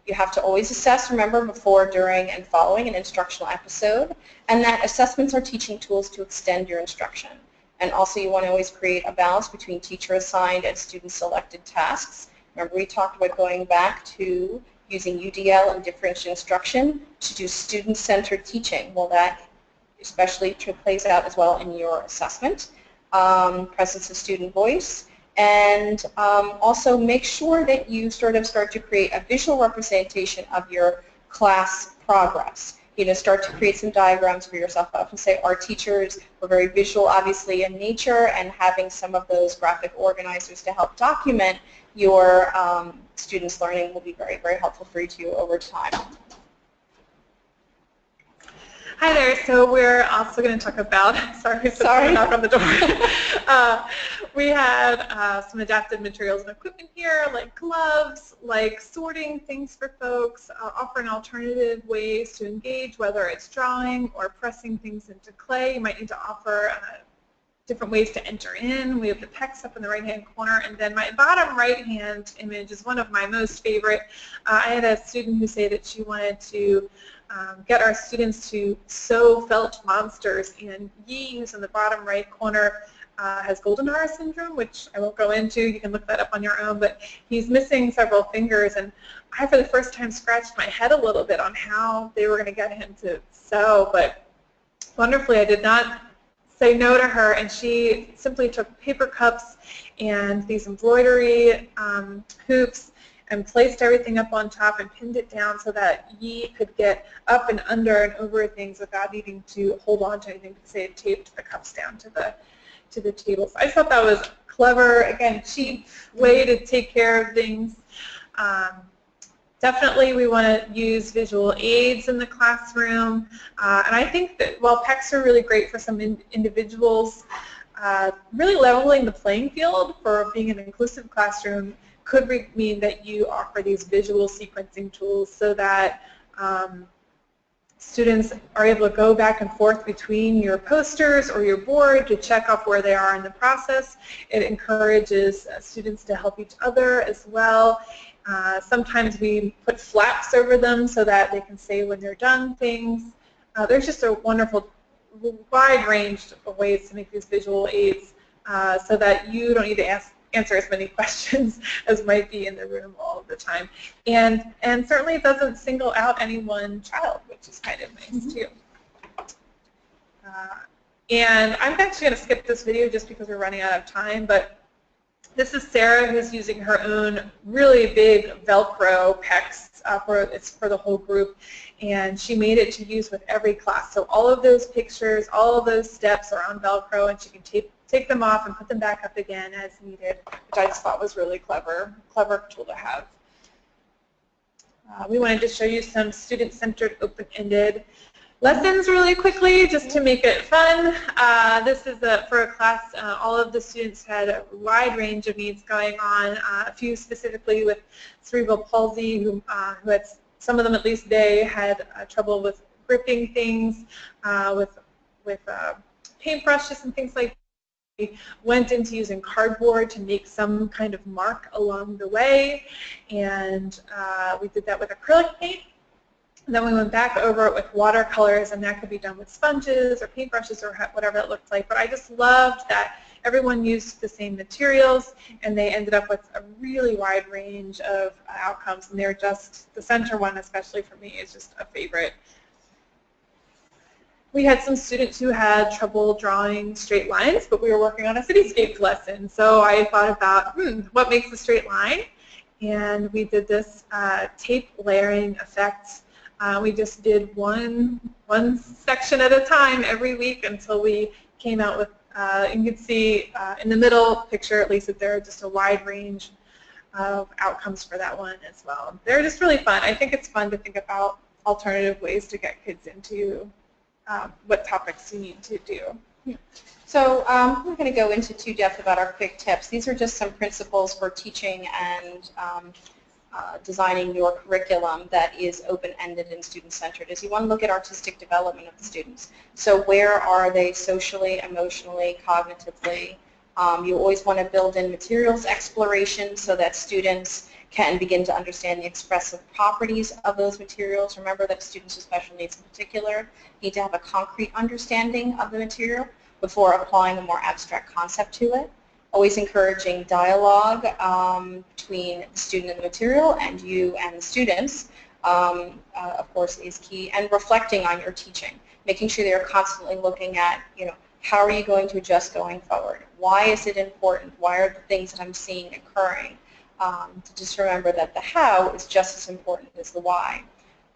D: you have to always assess, remember, before, during, and following an instructional episode, and that assessments are teaching tools to extend your instruction. And also you want to always create a balance between teacher-assigned and student-selected tasks. Remember, we talked about going back to using UDL and differentiated instruction to do student-centered teaching. Well, that especially plays out as well in your assessment. Presence of student voice, and also make sure that you sort of start to create a visual representation of your class progress. You know, start to create some diagrams for yourself. I often say our teachers were very visual, obviously, in nature, and having some of those graphic organizers to help document your students' learning will be very, very helpful for you over time.
C: Hi there. So we're also going to talk about, sorry, knock on the door. We had some adapted materials and equipment here, like gloves, like sorting things for folks, offering alternative ways to engage, whether it's drawing or pressing things into clay. You might need to offer different ways to enter in. We have the text up in the right-hand corner, and then my bottom right-hand image is one of my most favorite. I had a student who said that she wanted to get our students to sew felt monsters, and Yi, who's in the bottom right corner, has golden hour syndrome, which I won't go into. You can look that up on your own, but he's missing several fingers, and I, for the first time, scratched my head a little bit on how they were going to get him to sew, but wonderfully I did not say no to her, and she simply took paper cups and these embroidery hoops and placed everything up on top and pinned it down so that Yi could get up and under and over things without needing to hold on to anything, because they had taped the cups down to the table. So I just thought that was clever, again, cheap way to take care of things. Definitely we want to use visual aids in the classroom, and I think that while PECs are really great for some individuals, really leveling the playing field for being an inclusive classroom could mean that you offer these visual sequencing tools so that students are able to go back and forth between your posters or your board to check off where they are in the process. It encourages students to help each other as well. Sometimes we put flaps over them so that they can say when they're done things. There's just a wonderful wide range of ways to make these visual aids so that you don't need to answer as many questions as might be in the room all the time. And certainly it doesn't single out any one child, which is kind of nice too. And I'm actually going to skip this video just because we're running out of time, but this is Sarah, who's using her own really big Velcro PECs it's for the whole group, and she made it to use with every class. So all of those pictures, all of those steps are on Velcro, and she can take them off and put them back up again as needed, which I just thought was really clever tool to have. We wanted to show you some student-centered open-ended lessons really quickly, just to make it fun. This is for a class. All of the students had a wide range of needs going on. A few specifically with cerebral palsy, who had, some of them at least, they had trouble with gripping things, with paintbrushes and things like that. We went into using cardboard to make some kind of mark along the way, and we did that with acrylic paint. Then we went back over it with watercolors, and that could be done with sponges or paintbrushes or whatever it looked like. But I just loved that everyone used the same materials, and they ended up with a really wide range of outcomes. And they're just, the center one especially for me is just a favorite. We had some students who had trouble drawing straight lines, but we were working on a cityscape lesson. So I thought about, what makes a straight line? And we did this tape layering effect. We just did one section at a time every week until we came out with, you can see in the middle picture at least that there are just a wide range of outcomes for that one as well. They're just really fun. I think it's fun to think about alternative ways to get kids into what topics you need to do.
D: So I'm not going to go into too depth about our quick tips. These are just some principles for teaching and designing your curriculum that is open-ended and student-centered. Is you want to look at artistic development of the students. So where are they socially, emotionally, cognitively? You always want to build in materials exploration so that students can begin to understand the expressive properties of those materials. Remember that students with special needs in particular need to have a concrete understanding of the material before applying a more abstract concept to it. Always encouraging dialogue between the student and the material and you and the students, of course, is key. And reflecting on your teaching, making sure they're constantly looking at, how are you going to adjust going forward? Why is it important? Why are the things that I'm seeing occurring? To just remember that the how is just as important as the why.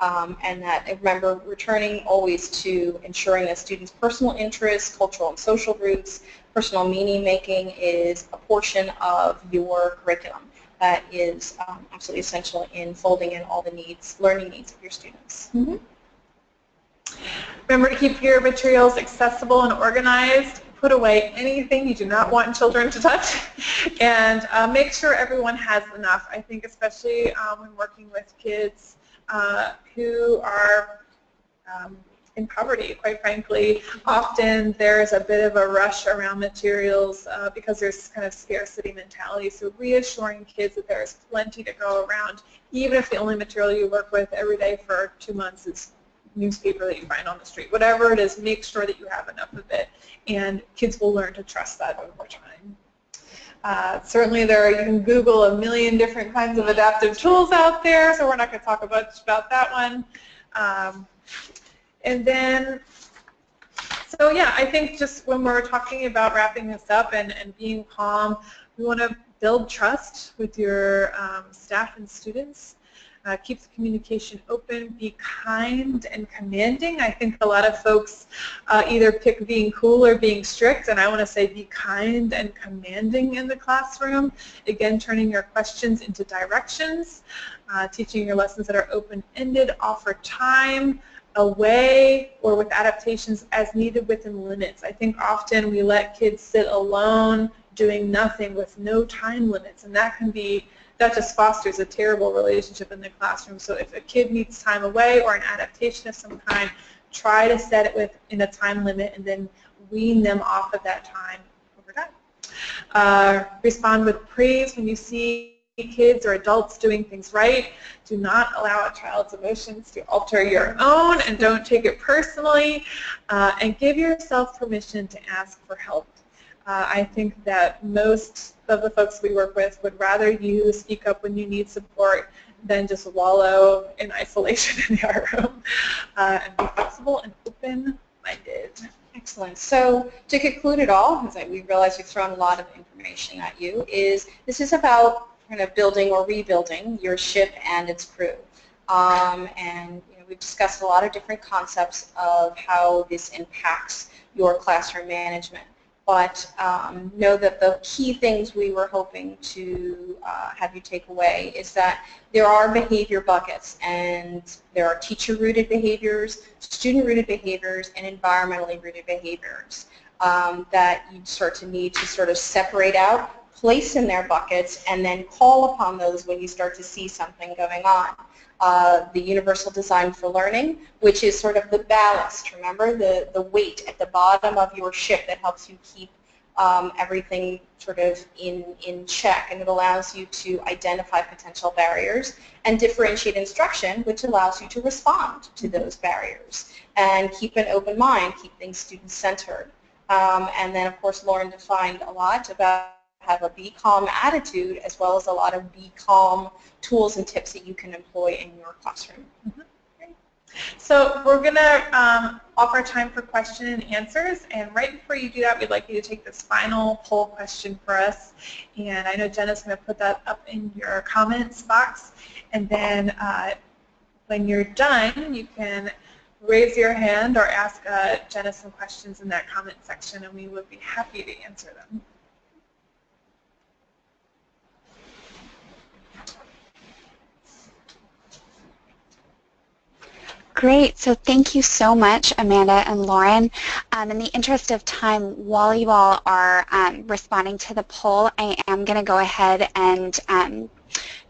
D: And that, remember, returning always to ensuring that students' personal interests, cultural and social roots, personal meaning making is a portion of your curriculum that is absolutely essential in folding in all the needs, learning needs of your students.
C: Mm-hmm. Remember to keep your materials accessible and organized. Put away anything you do not want children to touch, and make sure everyone has enough. I think especially when working with kids who are in poverty, quite frankly, often there's a bit of a rush around materials because there's kind of scarcity mentality. So reassuring kids that there's plenty to go around, even if the only material you work with every day for 2 months is newspaper that you find on the street. Whatever it is, make sure that you have enough of it, and kids will learn to trust that over time. Certainly you can Google a million different kinds of adaptive tools out there, so we're not going to talk much about that one. And then, so yeah, I think just when we're talking about wrapping this up and being calm, we want to build trust with your staff and students. Keep the communication open, be kind and commanding. I think a lot of folks either pick being cool or being strict, and I want to say be kind and commanding in the classroom. Again, turning your questions into directions, teaching your lessons that are open-ended, offer time, away, or with adaptations as needed within limits. I think often we let kids sit alone doing nothing with no time limits, and that just fosters a terrible relationship in the classroom. So if a kid needs time away or an adaptation of some kind, try to set it within a time limit and then wean them off of that time over time. Respond with praise when you see kids or adults doing things right. Do not allow a child's emotions to alter your own, and don't take it personally. And give yourself permission to ask for help. I think that most of the folks we work with would rather you speak up when you need support than just wallow in isolation in your room. And be flexible and open-minded.
D: Excellent. So to conclude it all, because we realize we've thrown a lot of information at you, this is about kind of building or rebuilding your ship and its crew. And we've discussed a lot of different concepts of how this impacts your classroom management. But know that the key things we were hoping to have you take away is that there are behavior buckets, and there are teacher-rooted behaviors, student-rooted behaviors, and environmentally rooted behaviors that you start to need to sort of separate out, place in their buckets, and then call upon those when you start to see something going on. The universal design for learning, which is sort of the ballast, remember, the weight at the bottom of your ship that helps you keep everything sort of in check, and it allows you to identify potential barriers, and differentiate instruction, which allows you to respond to those barriers, and keep an open mind, keep things student-centered. And then, of course, Lauren defined a lot about have a be calm attitude, as well as a lot of be calm tools and tips that you can employ in your classroom.
C: Mm-hmm. Great. So we're going to offer time for question and answers, and right before you do that, we'd like you to take this final poll question for us, and I know Jenna's going to put that up in your comments box, and then when you're done, you can raise your hand or ask Jenna some questions in that comment section, and we would be happy to answer them.
B: Great. So thank you so much, Amanda and Lauren. In the interest of time, while you all are responding to the poll, I am going to go ahead and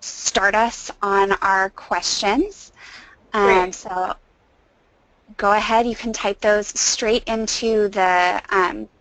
B: start us on our questions. So go ahead. You can type those straight into the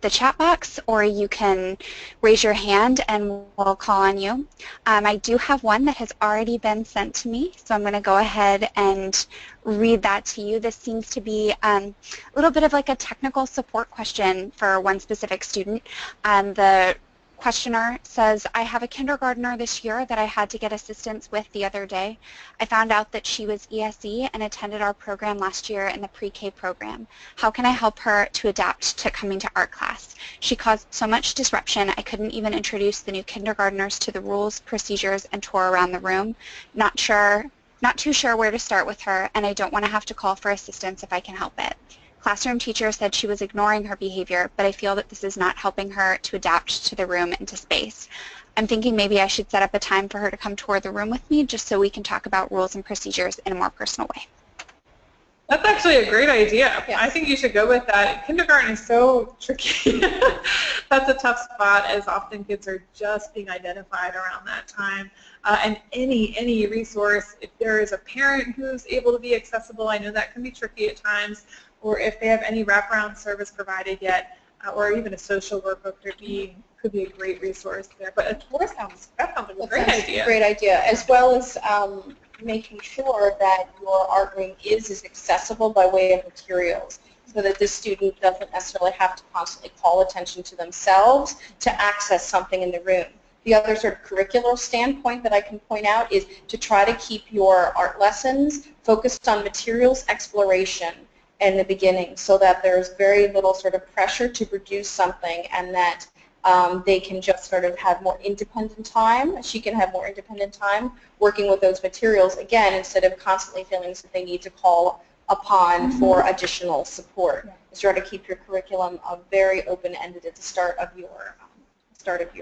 B: chat box, or you can raise your hand and we'll call on you. I do have one that has already been sent to me, so I'm going to go ahead and read that to you. This seems to be a little bit of like a technical support question for one specific student. The questioner says, I have a kindergartner this year that I had to get assistance with the other day. I found out that she was ESE and attended our program last year in the pre-K program. How can I help her to adapt to coming to art class? She caused so much disruption I couldn't even introduce the new kindergartners to the rules, procedures, and tour around the room. Not too sure where to start with her, and I don't want to have to call for assistance if I can help it. Classroom teacher said she was ignoring her behavior, but I feel that this is not helping her to adapt to the room and to space. I'm thinking maybe I should set up a time for her to come tour the room with me just so we can talk about rules and procedures in a more personal way.
C: That's actually a great idea.
D: Yes.
C: I think you should go with that. Kindergarten is so tricky. That's a tough spot, as often kids are just being identified around that time. And any resource, if there is a parent who's able to be accessible, I know that can be tricky at times, or if they have any wraparound service provided yet, or even a social worker could be a great resource there. But a tour sounds like a great idea.
D: Great idea, as well as making sure that your art room is as accessible by way of materials, so that the student doesn't necessarily have to constantly call attention to themselves to access something in the room. The other sort of curricular standpoint that I can point out is to try to keep your art lessons focused on materials exploration in the beginning, so that there's very little sort of pressure to produce something, and that they can just sort of have more independent time. She can have more independent time working with those materials, again, instead of constantly feeling that they need to call upon for additional support. Is try to keep your curriculum very open-ended at the start of your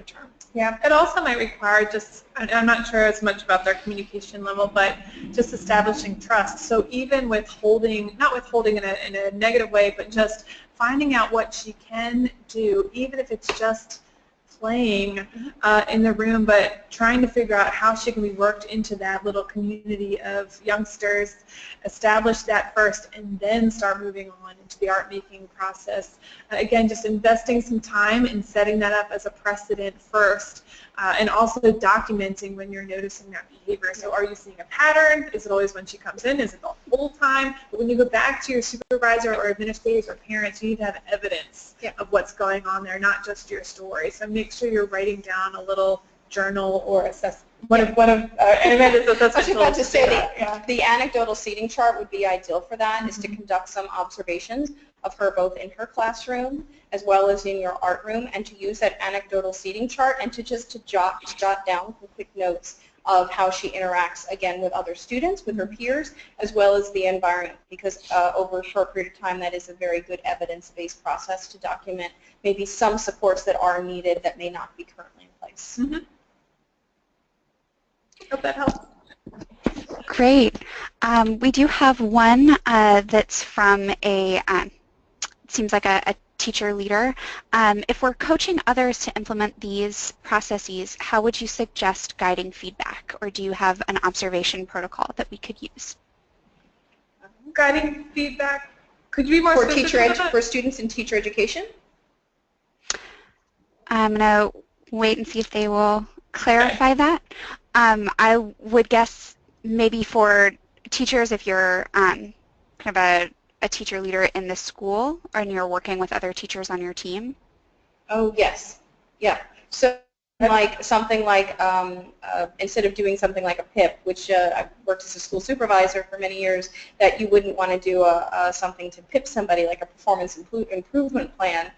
D: term.
C: Yeah, it also might require just, I'm not sure as much about their communication level, but just establishing trust. So even withholding, not withholding in a negative way, but just finding out what she can do, even if it's just playing in the room, but trying to figure out how she can be worked into that little community of youngsters, establish that first, and then start moving on into the art making process. Again, just investing some time and setting that up as a precedent first, and also documenting when you're noticing that behavior. So are you seeing a pattern? Is it always when she comes in? Is it the whole time? But when you go back to your supervisor or administrators or parents, you need to have evidence of what's going on there, not just your story. So make sure you're writing down a little journal or assessment. One of Amanda's assessment.
D: I was about to say the anecdotal seating chart would be ideal for that, is to conduct some observations of her both in her classroom as well as in your art room, and to use that anecdotal seating chart and to jot down some quick notes of how she interacts, again, with other students, with her peers, as well as the environment, because over a short period of time, that is a very good evidence-based process to document maybe some supports that are needed that may not be currently in place.
C: Hope that helps.
B: Great. We do have one that's from it seems like a teacher leader. If we're coaching others to implement these processes, how would you suggest guiding feedback, or do you have an observation protocol that we could use?
C: Guiding feedback, could you be more specific
D: for students in teacher education?
B: I'm going to wait and see if they will clarify that. I would guess maybe for teachers, if you're kind of a teacher leader in the school and you're working with other teachers on your team.
D: Oh, yes. Yeah. So like something like, instead of doing something like a PIP, which I've worked as a school supervisor for many years, that you wouldn't want to do something to PIP somebody, like a performance improvement plan,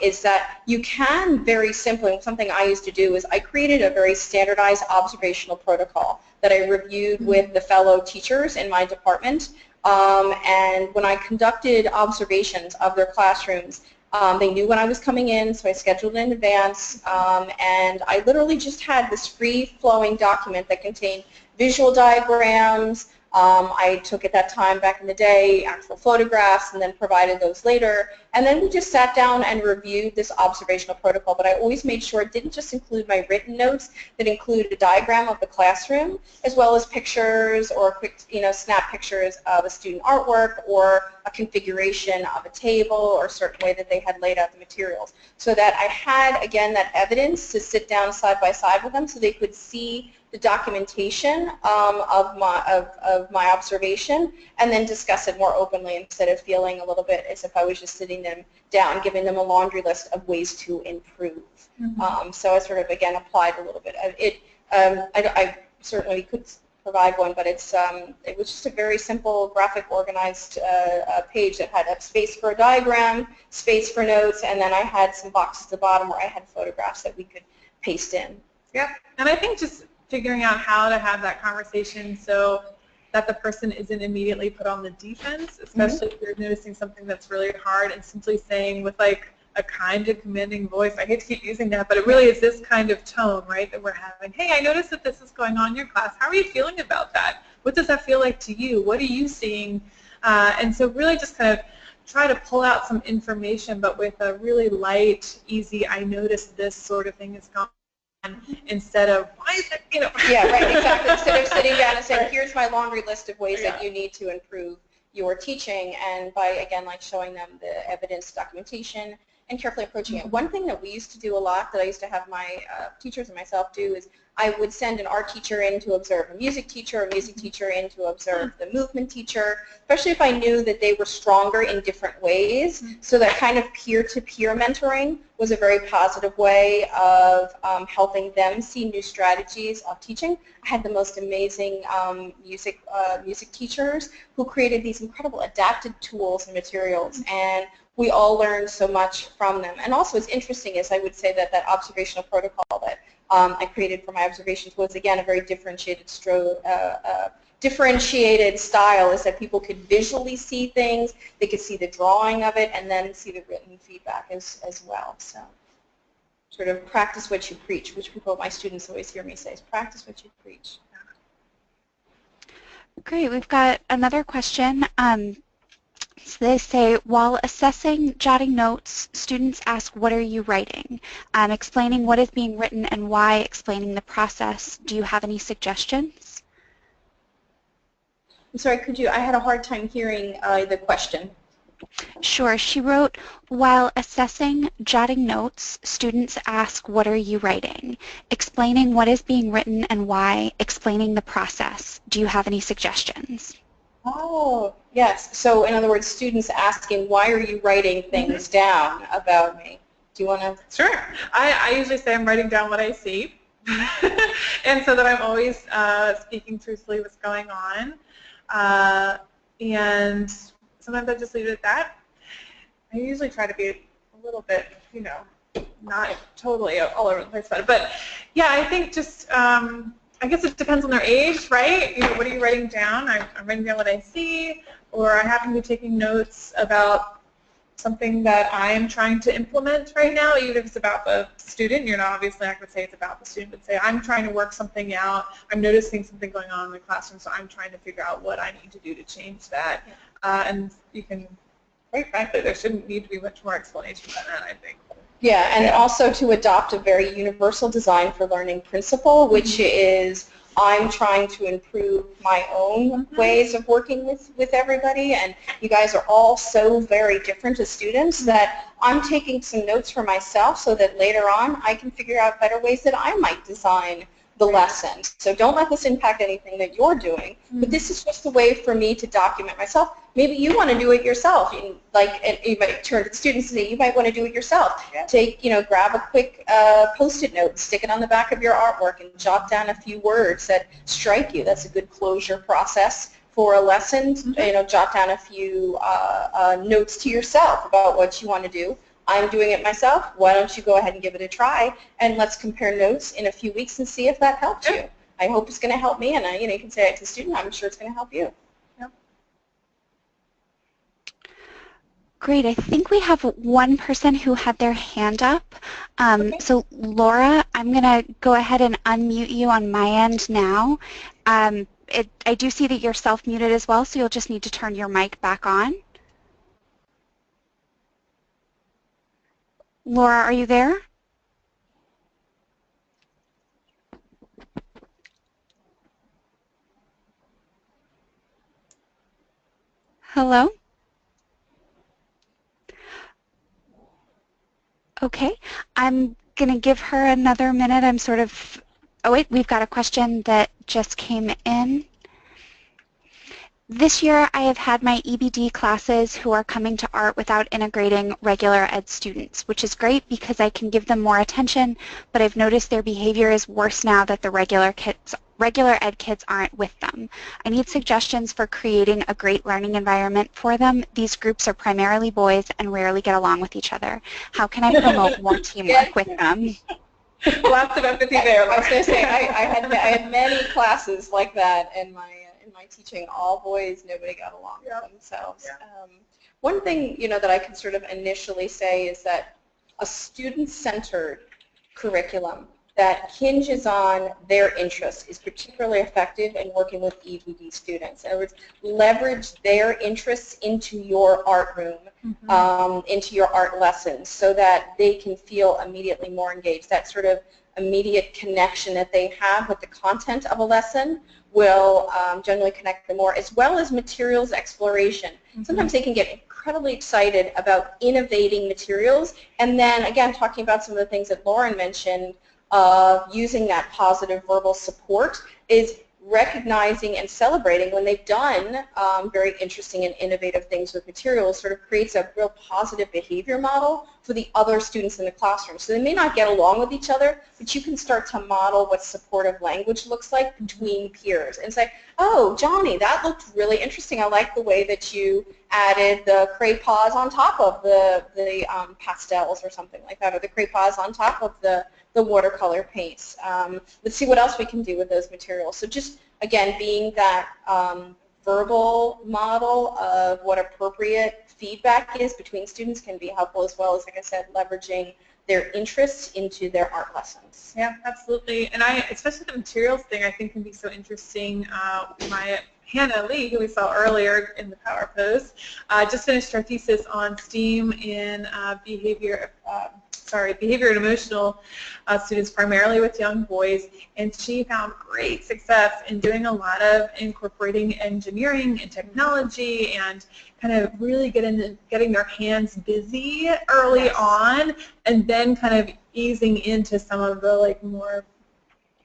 D: is that you can very simply, something I used to do is I created a very standardized observational protocol that I reviewed with the fellow teachers in my department, and when I conducted observations of their classrooms, they knew when I was coming in, so I scheduled in advance, and I literally just had this free-flowing document that contained visual diagrams, I took at that time back in the day actual photographs and then provided those later. And then we just sat down and reviewed this observational protocol. But I always made sure it didn't just include my written notes, that included a diagram of the classroom as well as pictures or quick, snap pictures of a student artwork or a configuration of a table or a certain way that they had laid out the materials. So that I had, again, that evidence to sit down side by side with them so they could see the documentation of my observation and then discuss it more openly instead of feeling a little bit as if I was just sitting them down, giving them a laundry list of ways to improve. So I sort of, again, applied a little bit of it. I certainly could provide one, but it was just a very simple graphic organized page that had a space for a diagram, space for notes, and then I had some boxes at the bottom where I had photographs that we could paste in.
C: Yeah, and I think just figuring out how to have that conversation so that the person isn't immediately put on the defense, especially if you're noticing something that's really hard, and simply saying with like a kind and commanding voice, I hate to keep using that, but it really is this kind of tone, right, that we're having. Hey, I noticed that this is going on in your class. How are you feeling about that? What does that feel like to you? What are you seeing? And so really just kind of try to pull out some information, but with a really light, easy, I noticed this sort of thing is going on, instead of, why is it,
D: Yeah, right, exactly. Instead of sitting down and saying, here's my laundry list of ways that you need to improve your teaching, and by, again, like showing them the evidence, documentation, and carefully approaching it. One thing that we used to do a lot, that I used to have my teachers and myself do, is I would send an art teacher in to observe a music teacher in to observe the movement teacher, especially if I knew that they were stronger in different ways. So that kind of peer-to-peer mentoring was a very positive way of helping them see new strategies of teaching. I had the most amazing music teachers who created these incredible adapted tools and materials, and we all learned so much from them. And also what's interesting is I would say that that observational protocol that I created for my observations was, again, a very differentiated style, is that people could visually see things, they could see the drawing of it, and then see the written feedback as well. So sort of practice what you preach, which people, my students always hear me say, is practice what you preach.
B: Great. We've got another question. So they say, while assessing jotting notes, students ask, what are you writing? Explaining what is being written and why, explaining the process. Do you have any suggestions?
D: I'm sorry, I had a hard time hearing the question.
B: Sure. She wrote, while assessing jotting notes, students ask, what are you writing? Explaining what is being written and why, explaining the process. Do you have any suggestions?
D: Oh, yes. So in other words, students asking, why are you writing things down about me? Do you want to? Sure.
C: I usually say I'm writing down what I see, and so that I'm always speaking truthfully what's going on. And sometimes I just leave it at that. I usually try to be a little bit, not totally all over the place about it. But yeah, I think just I guess it depends on their age, right? What are you writing down? I'm writing down what I see, or I happen to be taking notes about something that I'm trying to implement right now, even if it's about the student. Obviously I could say it's about the student, but say I'm trying to work something out. I'm noticing something going on in the classroom, so I'm trying to figure out what I need to do to change that. And you can, quite frankly, there shouldn't need to be much more explanation than that, I think.
D: Yeah, and also to adopt a very universal design for learning principle, which is I'm trying to improve my own ways of working with everybody, and you guys are all so very different as students that I'm taking some notes for myself so that later on I can figure out better ways that I might design the lesson. So don't let this impact anything that you're doing, but this is just a way for me to document myself. Maybe you want to do it yourself. And you might turn to the students and say, you might want to do it yourself. Yeah. Grab a quick Post-it note and stick it on the back of your artwork and jot down a few words that strike you. That's a good closure process for a lesson. Jot down a few notes to yourself about what you want to do. I'm doing it myself. Why don't you go ahead and give it a try, and let's compare notes in a few weeks and see if that helps you. I hope it's going to help me, and you can say it to the student. I'm sure it's going to help you.
B: Great. I think we have one person who had their hand up. So Laura, I'm going to go ahead and unmute you on my end now. I do see that you're self-muted as well, so you'll just need to turn your mic back on. Laura, are you there? Hello? Okay, I'm going to give her another minute. I'm sort of, oh wait, we've got a question that just came in. This year I have had my EBD classes who are coming to art without integrating regular ed students, which is great because I can give them more attention, but I've noticed their behavior is worse now that the regular ed kids aren't with them. I need suggestions for creating a great learning environment for them. These groups are primarily boys and rarely get along with each other. How can I promote more teamwork with them?
C: Lots of empathy there.
D: I was going to say I had many classes like that in my teaching. All boys, nobody got along with themselves. One thing that I can sort of initially say is that a student-centered curriculum that hinges on their interests is particularly effective in working with EBD students. In other words, leverage their interests into your art room, into your art lessons, so that they can feel immediately more engaged. That sort of immediate connection that they have with the content of a lesson will generally connect them more, as well as materials exploration. Sometimes they can get incredibly excited about innovating materials, and then again talking about some of the things that Lauren mentioned, using that positive verbal support is recognizing and celebrating when they've done very interesting and innovative things with materials. Sort of creates a real positive behavior model for the other students in the classroom. So they may not get along with each other, but you can start to model what supportive language looks like between peers and say, oh, Johnny, that looked really interesting. I like the way that you added the crayons on top of the pastels or something like that, or the crayons on top of the watercolor paints. Let's see what else we can do with those materials. So just, again, being that verbal model of what appropriate feedback is between students can be helpful, as well as, like I said, leveraging their interests into their art lessons.
C: Yeah, absolutely. And especially the materials thing, I think can be so interesting. Hannah Lee, who we saw earlier in the power pose, just finished her thesis on STEAM in behavior and emotional students, primarily with young boys, and she found great success in doing a lot of incorporating engineering and technology and kind of really getting their hands busy early on, and then kind of easing into some of the more,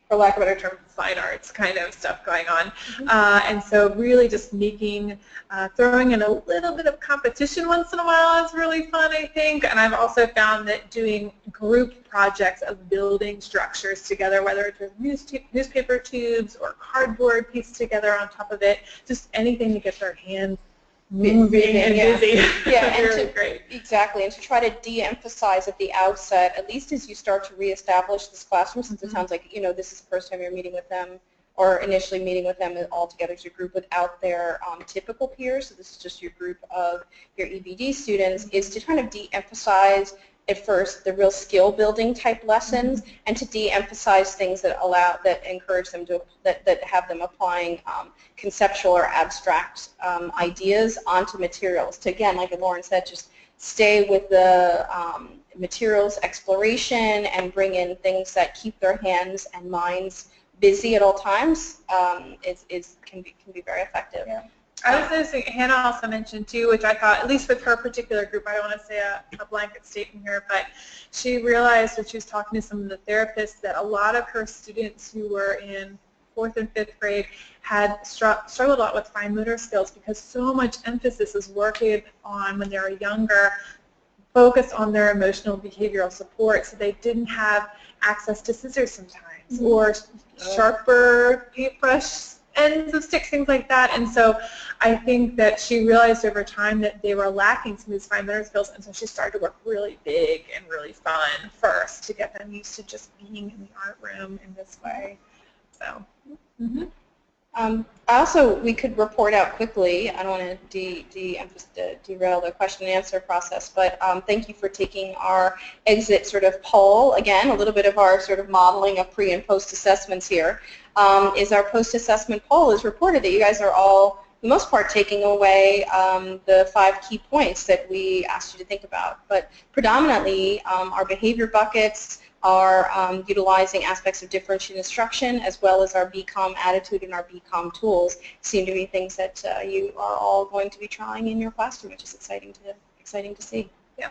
C: for lack of a better term, fine arts kind of stuff going on. And so really just throwing in a little bit of competition once in a while is really fun, I think. And I've also found that doing group projects of building structures together, whether it's with newspaper tubes or cardboard pieced together on top of it, just anything to get their hands moving and busy.
D: Yeah,
C: really great.
D: Exactly, and to try to de-emphasize at the outset, at least as you start to reestablish this classroom, since it sounds like this is the first time you're meeting with them, or initially meeting with them all together as a group without their typical peers, so this is just your group of your EBD students, is to kind of de-emphasize at first the real skill building type lessons, and to de-emphasize things that encourage them to, that have them applying conceptual or abstract ideas onto materials. To, again, like Lauren said, just stay with the materials exploration and bring in things that keep their hands and minds busy at all times can be very effective.
C: Yeah. I was noticing, Hannah also mentioned too, which I thought, at least with her particular group, I don't want to say a blanket statement here, but she realized when she was talking to some of the therapists that a lot of her students who were in 4th and 5th grade had struggled a lot with fine motor skills because so much emphasis is working on, when they were younger, focused on their emotional behavioral support, so they didn't have access to scissors sometimes, or sharper paintbrush ends of sticks, things like that. And so I think that she realized over time that they were lacking some of these fine motor skills, and so she started to work really big and really fun first to get them used to just being in the art room in this way. So.
D: Also, we could report out quickly. I don't want to derail the question and answer process, but thank you for taking our exit sort of poll. Again, a little bit of our sort of modeling of pre and post assessments here. Is our post assessment poll is reported that you guys are all, for the most part, taking away the 5 key points that we asked you to think about. But predominantly, our behavior buckets are utilizing aspects of differentiated instruction, as well as our BCOM attitude and our BCOM tools seem to be things that you are all going to be trying in your classroom, which is exciting to see.
C: Yeah.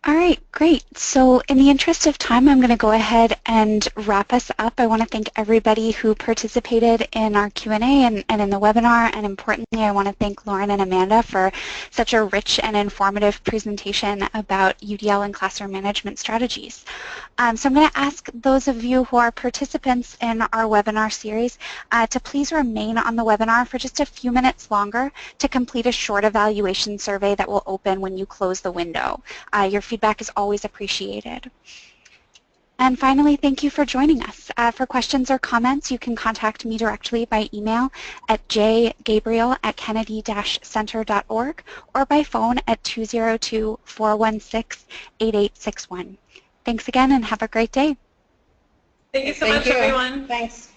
B: All right, great. So in the interest of time, I'm going to go ahead and wrap us up. I want to thank everybody who participated in our Q&A and in the webinar, and importantly, I want to thank Lauren and Amanda for such a rich and informative presentation about UDL and classroom management strategies. So I'm going to ask those of you who are participants in our webinar series to please remain on the webinar for just a few minutes longer to complete a short evaluation survey that will open when you close the window. Your feedback is always appreciated. And finally, thank you for joining us. For questions or comments, you can contact me directly by email at jgabriel@kennedy-center.org or by phone at 202-416-8861. Thanks again and have a great day.
C: Thank you so much, everyone.
D: Thanks.